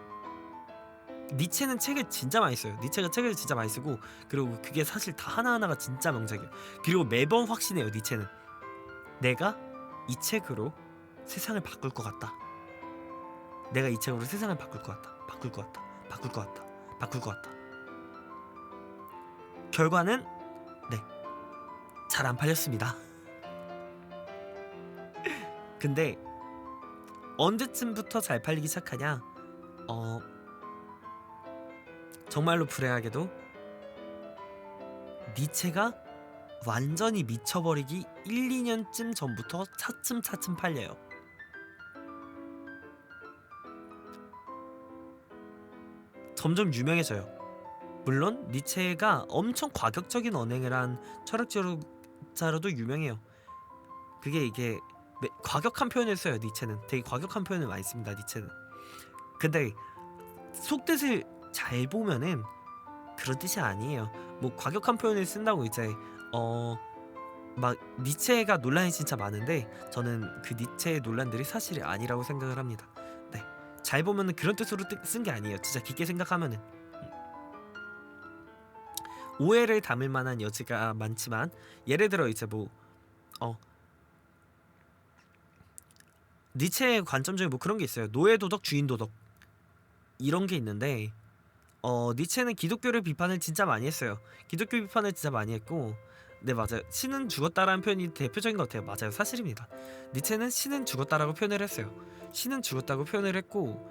니체는 책을 진짜 많이 써요. 니체가 책을 진짜 많이 쓰고, 그리고 그게 사실 다 하나하나가 진짜 명작이에요. 그리고 매번 확신해요. 니체는 내가 이 책으로 세상을 바꿀 것 같다. 내가 이 책으로 세상을 바꿀 것 같다. 바꿀 것 같다. 바꿀 것 같다. 바꿀 것 같다. 결과는 네, 잘 안 팔렸습니다. 근데 언제쯤부터 잘 팔리기 시작하냐? 정말로 불행하게도 니체가 완전히 미쳐버리기 1, 2년쯤 전부터 차츰 팔려요. 점점 유명해져요. 물론 니체가 엄청 과격적인 언행을 한 철학자로도 유명해요. 이게 과격한 표현을 써요. 니체는 되게 과격한 표현을 많이 씁니다. 니체는. 근데 속뜻을 잘 보면은 그런 뜻이 아니에요. 뭐 과격한 표현을 쓴다고 이제 막 니체가 논란이 진짜 많은데, 저는 그 니체의 논란들이 사실이 아니라고 생각을 합니다. 네, 잘 보면은 그런 뜻으로 쓴 게 아니에요. 진짜 깊게 생각하면은 오해를 담을 만한 여지가 많지만, 예를 들어 이제 뭐 니체의 관점 중에 뭐 그런 게 있어요. 노예 도덕, 주인 도덕, 이런 게 있는데, 니체는 기독교를 비판을 진짜 많이 했어요. 기독교 비판을 진짜 많이 했고, 네 맞아요. 신은 죽었다라는 표현이 대표적인 것 같아요. 맞아요, 사실입니다. 니체는 신은 죽었다라고 표현을 했어요. 신은 죽었다고 표현을 했고,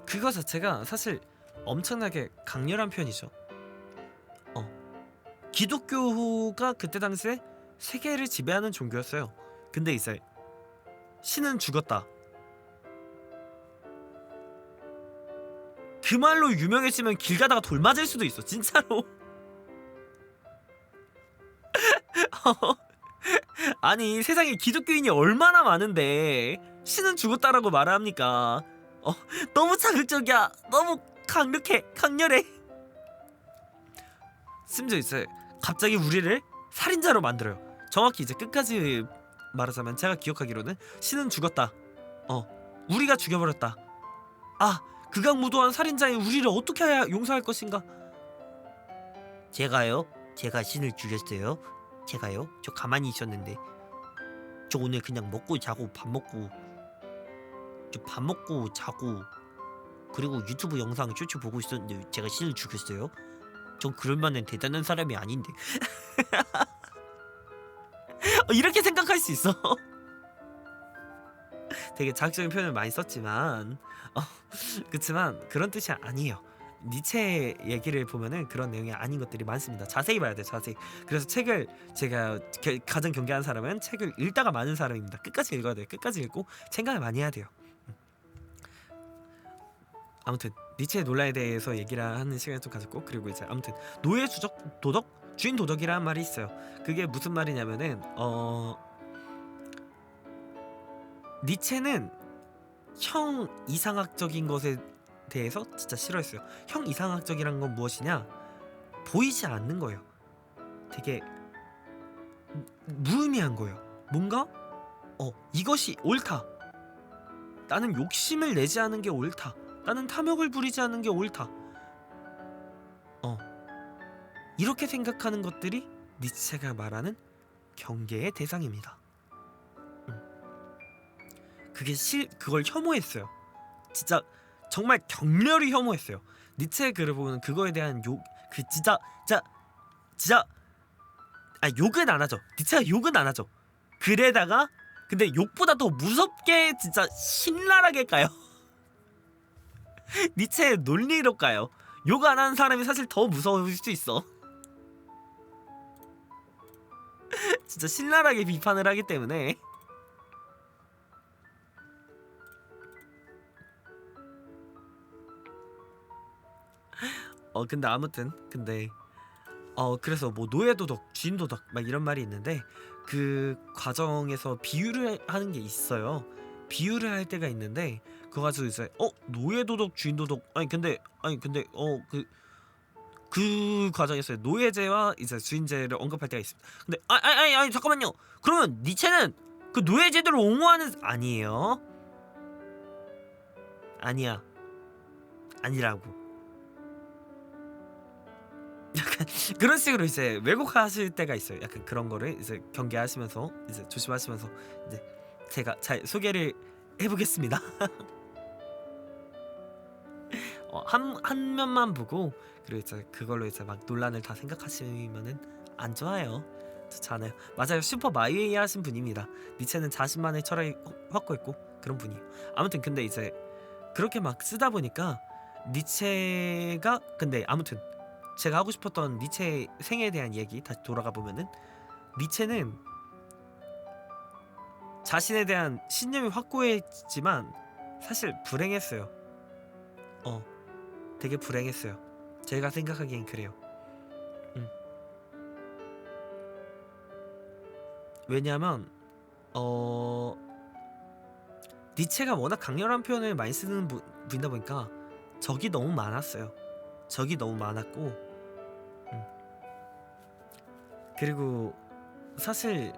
그거 자체가 사실 엄청나게 강렬한 표현이죠. 기독교가 그때 당시에 세계를 지배하는 종교였어요. 근데 이제 신은 죽었다, 그 말로 유명해지면 길 가다가 돌 맞을 수도 있어, 진짜로. 아니 세상에 기독교인이 얼마나 많은데 신은 죽었다라고 말을 합니까? 너무 자극적이야. 너무 강렬해. 심지어 이제 갑자기 우리를 살인자로 만들어요. 정확히 이제 끝까지 말하자면, 제가 기억하기로는 신은 죽었다. 우리가 죽여버렸다. 아, 극악무도한 살인자인 우리를 어떻게 해야 용서할 것인가? 제가요? 제가 신을 죽였어요? 제가요? 저 가만히 있었는데. 저 오늘 그냥 먹고 자고 밥 먹고 자고 그리고 유튜브 영상 쇼츠 보고 있었는데 제가 신을 죽였어요? 전 그럴 만한 대단한 사람이 아닌데. 이렇게 생각할 수 있어. 되게 자극적인 표현을 많이 썼지만 그렇지만 그런 뜻이 아니에요. 니체 얘기를 보면은 그런 내용이 아닌 것들이 많습니다. 자세히 봐야 돼, 자세히. 그래서 책을 제가 가장 경계하는 사람은 책을 읽다가 많은 사람입니다. 끝까지 읽어야 돼요. 끝까지 읽고 생각을 많이 해야 돼요. 아무튼 니체의 논란에 대해서 얘기를 하는 시간을 좀 가졌고, 그리고 이제 아무튼 노예 주적 도덕, 주인 도덕이라는 말이 있어요. 그게 무슨 말이냐면은 니체는 형 이상학적인 것에 대해서 진짜 싫어했어요. 형 이상학적이란 건 무엇이냐? 보이지 않는 거예요. 되게 무의미한 거예요. 뭔가 이것이 옳다, 나는 욕심을 내지 않은 게 옳다, 나는 탐욕을 부리지 않는 게 옳다, 이렇게 생각하는 것들이 니체가 말하는 경계의 대상입니다. 그걸 혐오했어요. 진짜 정말 격렬히 혐오했어요. 니체의 글을 보면 그거에 대한 욕은 안 하죠. 니체가 욕은 안 하죠. 글에다가 근데 욕보다 더 무섭게 진짜 신랄하게 까요. 니체의 논리로 까요. 욕 안 하는 사람이 사실 더 무서울 수 있어. 진짜 신랄하게 비판을 하기 때문에. 근데 아무튼 그래서 뭐 노예도덕, 주인도덕 막 이런 말이 있는데 그 과정에서 비유를 하는 게 있어요. 비유를 할 때가 있는데 그거 가지고 이제 노예도덕, 주인도덕 그 과정에서 노예제와 이제 주인제를 언급할 때가 있습니다. 근데 아니 잠깐만요. 그러면 니체는 그 노예제도를 옹호하는 아니에요. 아니라고. 약간 그런 식으로 이제 왜곡하실 때가 있어요. 약간 그런 거를 이제 경계하시면서 이제 조심하시면서 이제 제가 잘 소개를 해보겠습니다. 한 면만 보고 그리고 이제 그걸로 이제 막 논란을 다 생각하시면은 안 좋아요. 좋지 않아요. 맞아요. 슈퍼 마이웨이 하신 분입니다. 니체는 자신만의 철학이 확고했고 그런 분이에요. 아무튼 근데 이제 그렇게 막 쓰다 보니까 니체가 근데 아무튼 제가 하고 싶었던 니체의 생애에 대한 얘기 다시 돌아가 보면은 니체는 자신에 대한 신념이 확고했지만 사실 불행했어요. 되게 불행했어요. 제가 생각하기엔 그래요. 왜냐면 니체가 워낙 강렬한 표현을 많이 쓰는 분이다 보니까 적이 너무 많았어요. 적이 너무 많았고 그리고 사실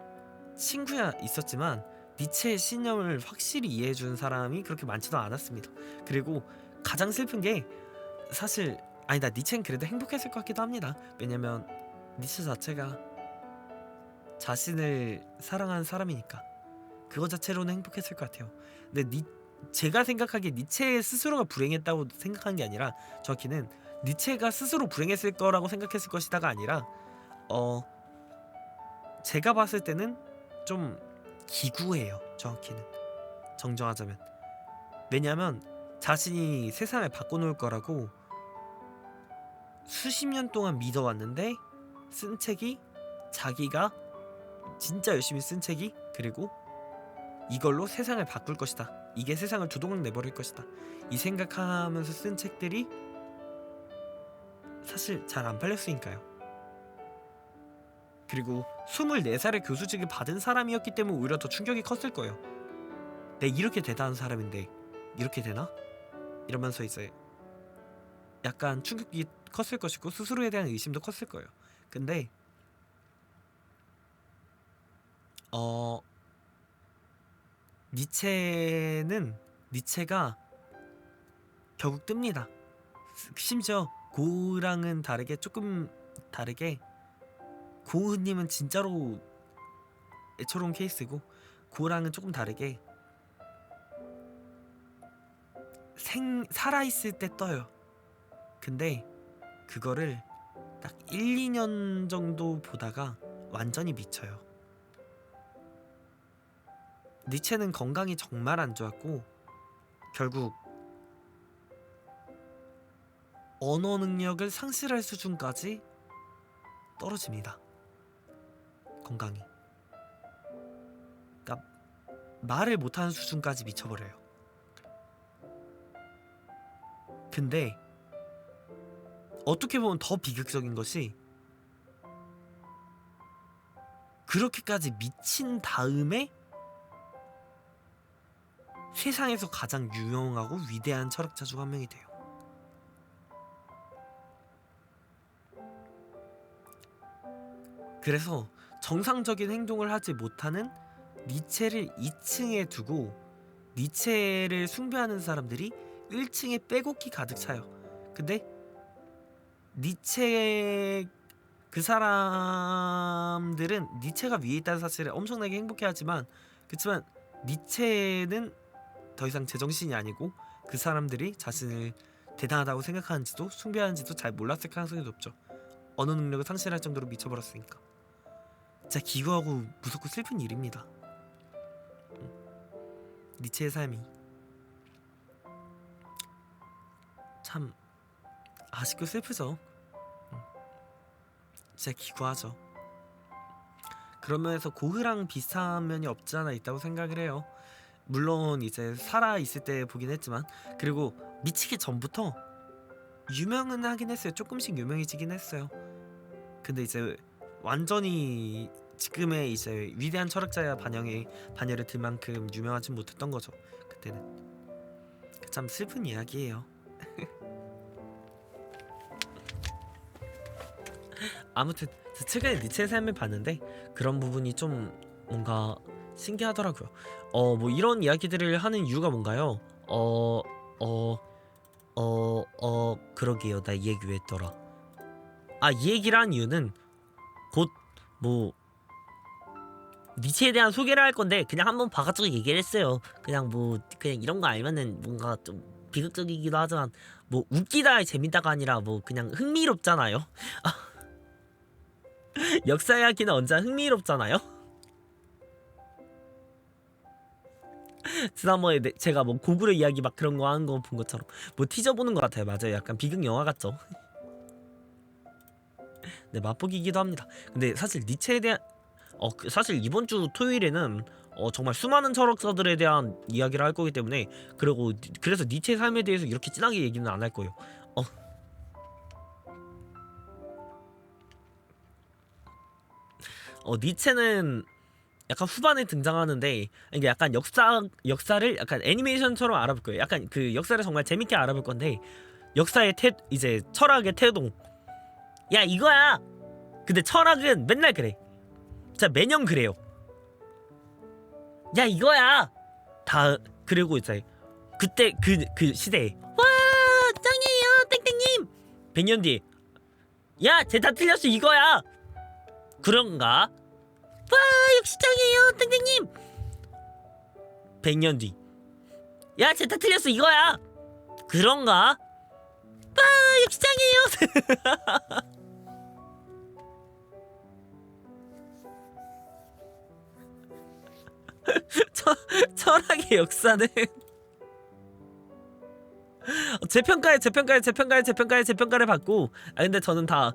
친구야 있었지만 니체의 신념을 확실히 이해해준 사람이 그렇게 많지도 않았습니다. 그리고 가장 슬픈 게 사실 아니다 니체는 그래도 행복했을 것 같기도 합니다. 왜냐면 니체 자체가 자신을 사랑하는 사람이니까 그거 자체로는 행복했을 것 같아요. 근데 제가 생각하기에 니체 스스로가 불행했다고 생각한 게 아니라 정확히는 니체가 스스로 불행했을 거라고 생각했을 것이다가 아니라 제가 봤을 때는 좀 기구예요. 정확히는 정정하자면. 왜냐면 자신이 세상을 바꿔놓을 거라고 수십 년 동안 믿어왔는데 쓴 책이 자기가 진짜 열심히 쓴 책이 그리고 이걸로 세상을 바꿀 것이다. 이게 세상을 두동강 내버릴 것이다. 이 생각하면서 쓴 책들이 사실 잘 안 팔렸으니까요. 그리고 24살의 교수직을 받은 사람이었기 때문에 오히려 더 충격이 컸을 거예요. 내 이렇게 대단한 사람인데 이렇게 되나? 이러면서 이제 약간 충격이 컸을 것이고 스스로에 대한 의심도 컸을 거예요. 근데 니체가 결국 뜹니다. 심지어 고우랑은 다르게 조금 다르게 고우님은 진짜로 애처로운 케이스고 고우랑은 조금 다르게 살아있을 때 떠요. 근데 그거를 딱 1-2년 정도 보다가 완전히 미쳐요. 니체는 건강이 정말 안 좋았고 결국 언어 능력을 상실할 수준까지 떨어집니다. 건강이. 그러니까 말을 못하는 수준까지 미쳐버려요. 근데 어떻게 보면 더 비극적인 것이 그렇게까지 미친 다음에 세상에서 가장 유명하고 위대한 철학자 중 한 명이 돼요. 그래서 정상적인 행동을 하지 못하는 니체를 2층에 두고 니체를 숭배하는 사람들이 1층에 빼곡히 가득 차요. 근데 니체가 그 사람들은 니체가 위에 있다는 사실에 엄청나게 행복해하지만 그렇지만 니체는 더 이상 제정신이 아니고 그 사람들이 자신을 대단하다고 생각하는지도 숭배하는지도 잘 몰랐을 가능성이 높죠. 언어 능력을 상실할 정도로 미쳐버렸으니까. 진짜 기구하고 무섭고 슬픈 일입니다. 니체의 삶이 참 아쉽고 슬프죠. 진짜 기구하죠. 그런 면에서 고흐랑 비슷한 면이 없지 않아 있다고 생각을 해요. 물론 이제 살아 있을 때 보긴 했지만, 그리고 미치기 전부터 유명은 하긴 했어요. 조금씩 유명해지긴 했어요. 근데 이제 완전히 지금의 이제 위대한 철학자야 반열에 들 만큼 유명하진 못했던 거죠. 그때는. 참 슬픈 이야기예요. 아무튼 최근에 니체의 삶을 봤는데 그런 부분이 좀 뭔가 신기하더라고요. 뭐 이런 이야기들을 하는 이유가 뭔가요? 그러게요. 나 이 얘기 왜 했더라. 이 얘기를 한 이유는 곧 뭐 니체에 대한 소개를 할 건데 그냥 한번 봐가지고 얘기를 했어요. 그냥 이런 거 알면은 뭔가 좀 비극적이기도 하지만 뭐 웃기다 재밌다가 아니라 뭐 그냥 흥미롭잖아요. 역사 이야기는 언제나 흥미롭잖아요. 지난번에 제가 뭐 고구려 이야기 막 그런 거 하는 거 본 것처럼 뭐 티저 보는 것 같아요. 맞아요. 약간 비극 영화 같죠. 네, 맛보기이기도 합니다. 근데 사실 니체에 대한 사실 이번 주 토요일에는 정말 수많은 철학자들에 대한 이야기를 할 거기 때문에 그래서 니체의 삶에 대해서 이렇게 진하게 얘기는 안 할 거예요. 니체는 약간 후반에 등장하는데 이게 약간 역사를 약간 애니메이션처럼 알아볼 거예요. 약간 그 역사를 정말 재밌게 알아볼 건데 역사의 이제 철학의 태동. 야 이거야. 근데 철학은 맨날 그래. 진짜 매년 그래요. 야 이거야. 다 그리고 이제 그때 그 시대에 와 짱이에요 땡땡님. 100년 뒤에 야 쟤 다 틀렸어 이거야. 그런가? 와 역시 짱이에요 땡땡님. 100년 뒤 야 쟤 다 틀렸어 이거야. 그런가? 와 역시 짱이에요. 철학의 역사는 재평가를 받고 근데 저는 다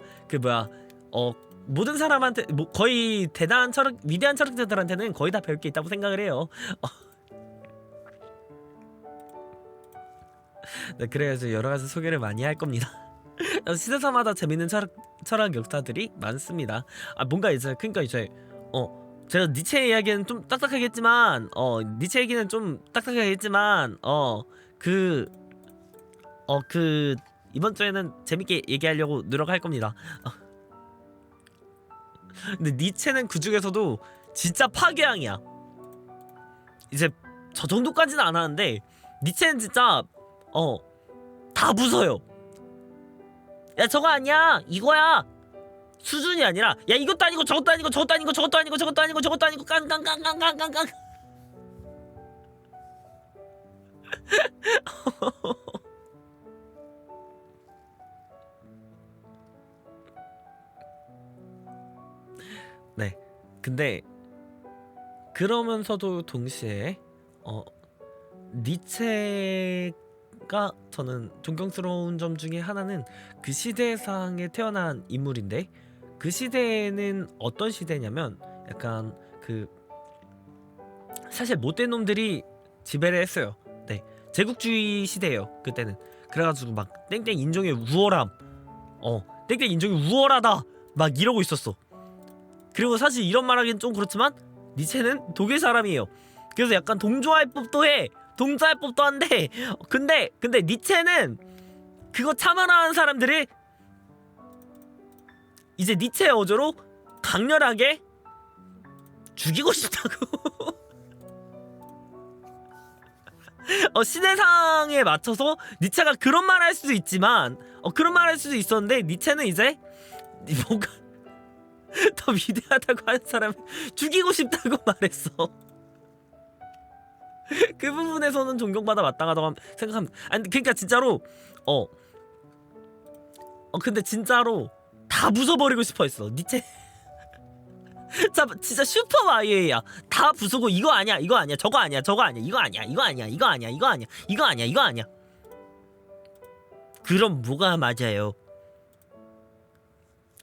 모든 사람한테 거의 대단한 위대한 철학자들한테는 거의 다 배울 게 있다고 생각을 해요. 네, 그래서 여러 가지 소개를 많이 할 겁니다. 시대사마다 재밌는 철학 역사들이 많습니다. 뭔가 이제 그러니까 이제 제가 니체 이야기는 좀 딱딱하겠지만 니체 얘기는 좀 딱딱하겠지만 이번 주에는 재밌게 얘기하려고 노력할 겁니다. 근데 니체는 그 중에서도 진짜 파괴왕이야. 이제 저 정도까지는 안 하는데 니체는 진짜 다 부숴요. 야 저거 아니야 이거야. 수준이 아니라 야 이것도 아니고 저것도 아니고 저것도 아니고 저것도 아니고 저것도 아니고 저것도 아니고 깡깡깡깡깡깡깡. 네. 근데 그러면서도 동시에 니체가 저는 존경스러운 점 중에 하나는 그 시대상에 태어난 인물인데 그 시대는 어떤 시대냐면 약간 사실 못된 놈들이 지배를 했어요. 네. 제국주의 시대예요. 그때는. 그래가지고 막 땡땡 인종의 우월함 땡땡 인종이 우월하다 막 이러고 있었어. 그리고 사실 이런 말하기는 좀 그렇지만 니체는 독일 사람이에요. 그래서 약간 동조할 법도 해. 동조할 법도 한데 근데 니체는 그거 참아나는 사람들을 이제 니체의 어조로 강렬하게 죽이고 싶다고. 시대상에 맞춰서 니체가 그런 말 할 수도 있지만 그런 말 할 수도 있었는데 니체는 이제 뭔가 더 위대하다고 하는 사람을 죽이고 싶다고 말했어. 그 부분에서는 존경받아 마땅하다고 생각합니다. 아니 그러니까 진짜로 근데 진짜로 다 부숴버리고 싶어 했어. 니체 진짜 슈퍼 마이에야. 다 부수고 이거 아니야, 이거 아니야, 저거 아니야, 저거 아니야, 이거 아니야, 이거 아니야, 이거 아니야, 이거 아니야, 이거 아니야, 이거 아니야. 그럼 뭐가 맞아요?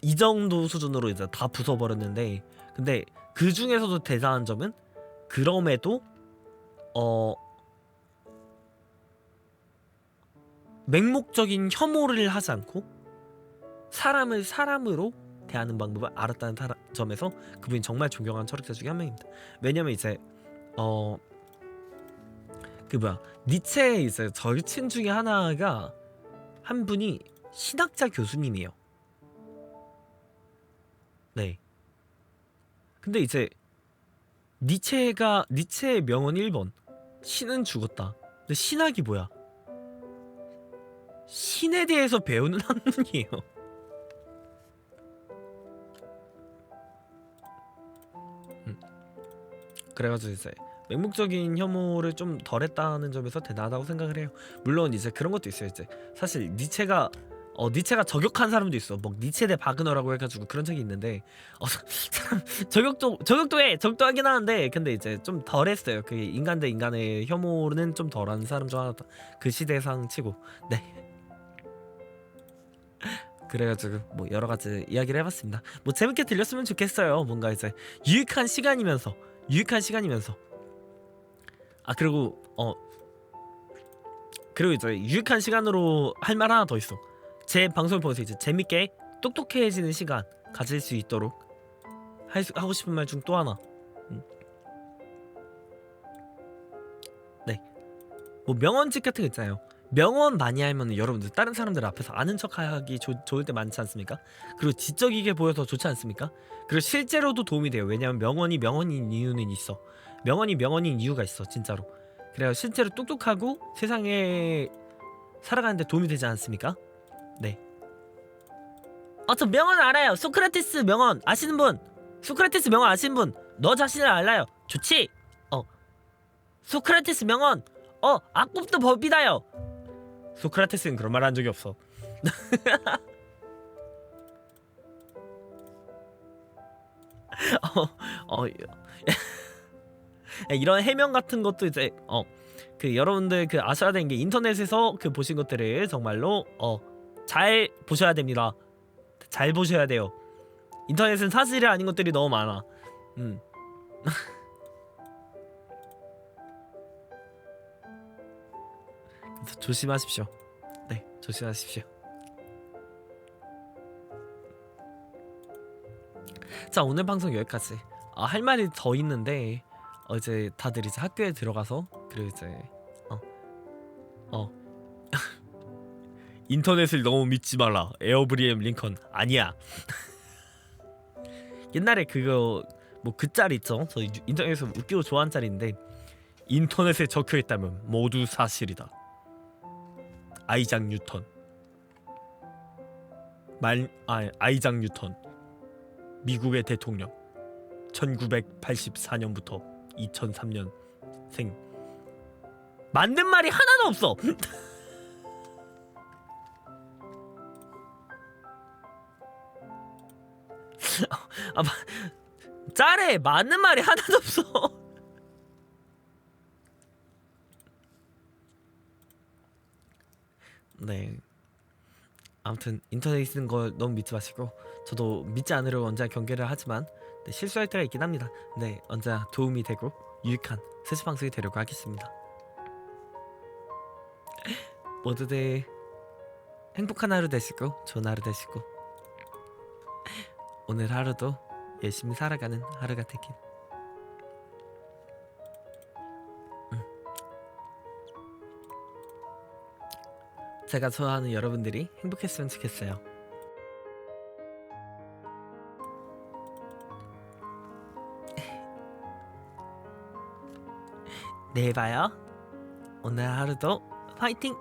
이 정도 수준으로 이제 다 부숴버렸는데, 근데 그 중에서도 대단한 점은 그럼에도 맹목적인 혐오를 하지 않고 사람을 사람으로 대하는 방법을 알았다는 점에서 그분이 정말 존경하는 철학자 중에 한 명입니다. 왜냐면 이제 니체의 이제 절친 중에 하나가 한 분이 신학자 교수님이에요. 네. 근데 이제 니체의 명언 1번 신은 죽었다. 근데 신학이 뭐야? 신에 대해서 배우는 학문이에요. 그래가지고 이제 맹목적인 혐오를 좀 덜했다는 점에서 대단하다고 생각을 해요. 물론 이제 그런 것도 있어요. 이제 사실 니체가 저격한 사람도 있어. 뭐 니체 대 바그너라고 해가지고 그런 책이 있는데 사람 적격하긴 하는데 근데 이제 좀 덜했어요. 그 인간 대 인간의 혐오는 좀 덜한 사람 중 하나다. 그 시대상 치고. 네. 그래가지고 뭐 여러 가지 이야기를 해봤습니다. 뭐 재밌게 들렸으면 좋겠어요. 뭔가 이제 유익한 시간이면서 그리고 이제 유익한 시간으로 할 말 하나 더 있어. 제 방송을 보면서 이제 재밌게 똑똑해지는 시간 가질 수 있도록 하고 싶은 말 중 또 하나. 네. 뭐 명언집 같은 거 있잖아요. 명언 많이 하면 여러분들 다른 사람들 앞에서 아는 척하기 좋을 때 많지 않습니까? 그리고 지적이게 보여서 좋지 않습니까? 그리고 실제로도 도움이 돼요. 왜냐면 명언이 명언인 이유는 있어. 명언이 명언인 이유가 있어 진짜로. 그래요. 실제로 똑똑하고 세상에 살아가는데 도움이 되지 않습니까? 네. 저 명언 알아요. 소크라테스 명언 아시는 분? 소크라테스 명언 아시는 분? 너 자신을 알아요. 좋지? 소크라테스 명언. 악법도 법이다요. 소크라테스는 그런 말 한 적이 없어. 이런 해명 같은 것도 이제 그 여러분들 그 아셔야 되는 게 인터넷에서 그 보신 것들을 정말로 잘 보셔야 됩니다. 잘 보셔야 돼요. 인터넷은 사실이 아닌 것들이 너무 많아. 조심하십시오. 네, 조심하십시오. 자, 오늘 방송 여기까지. 할 말이 더 있는데 이제 다들 이제 학교에 들어가서 그리고 이제 인터넷을 너무 믿지 마라. 에어브리엠 링컨 아니야. 옛날에 그거 뭐 그 짤 있죠. 저 인터넷에서 웃기고 좋아하는 짤인데 인터넷에 적혀 있다면 모두 사실이다. 아이작 뉴턴. 아이작 뉴턴. 미국의 대통령. 1984년부터 2003년생. 맞는 말이 하나도 없어. 짤에 맞는 말이 하나도 없어. 네. 아무튼 인터넷에 쓰는 걸 너무 믿지 마시고 저도 믿지 않으려고 언제나 경계를 하지만 실수할 때가 있긴 합니다. 네, 언제나 도움이 되고 유익한 세수 방송이 되려고 하겠습니다. 모두들 행복한 하루 되시고 좋은 하루 되시고 오늘 하루도 열심히 살아가는 하루가 되길. 제가 좋아하는 여러분들이 행복했으면 좋겠어요. 내일 봐요. 오늘 하루도 파이팅!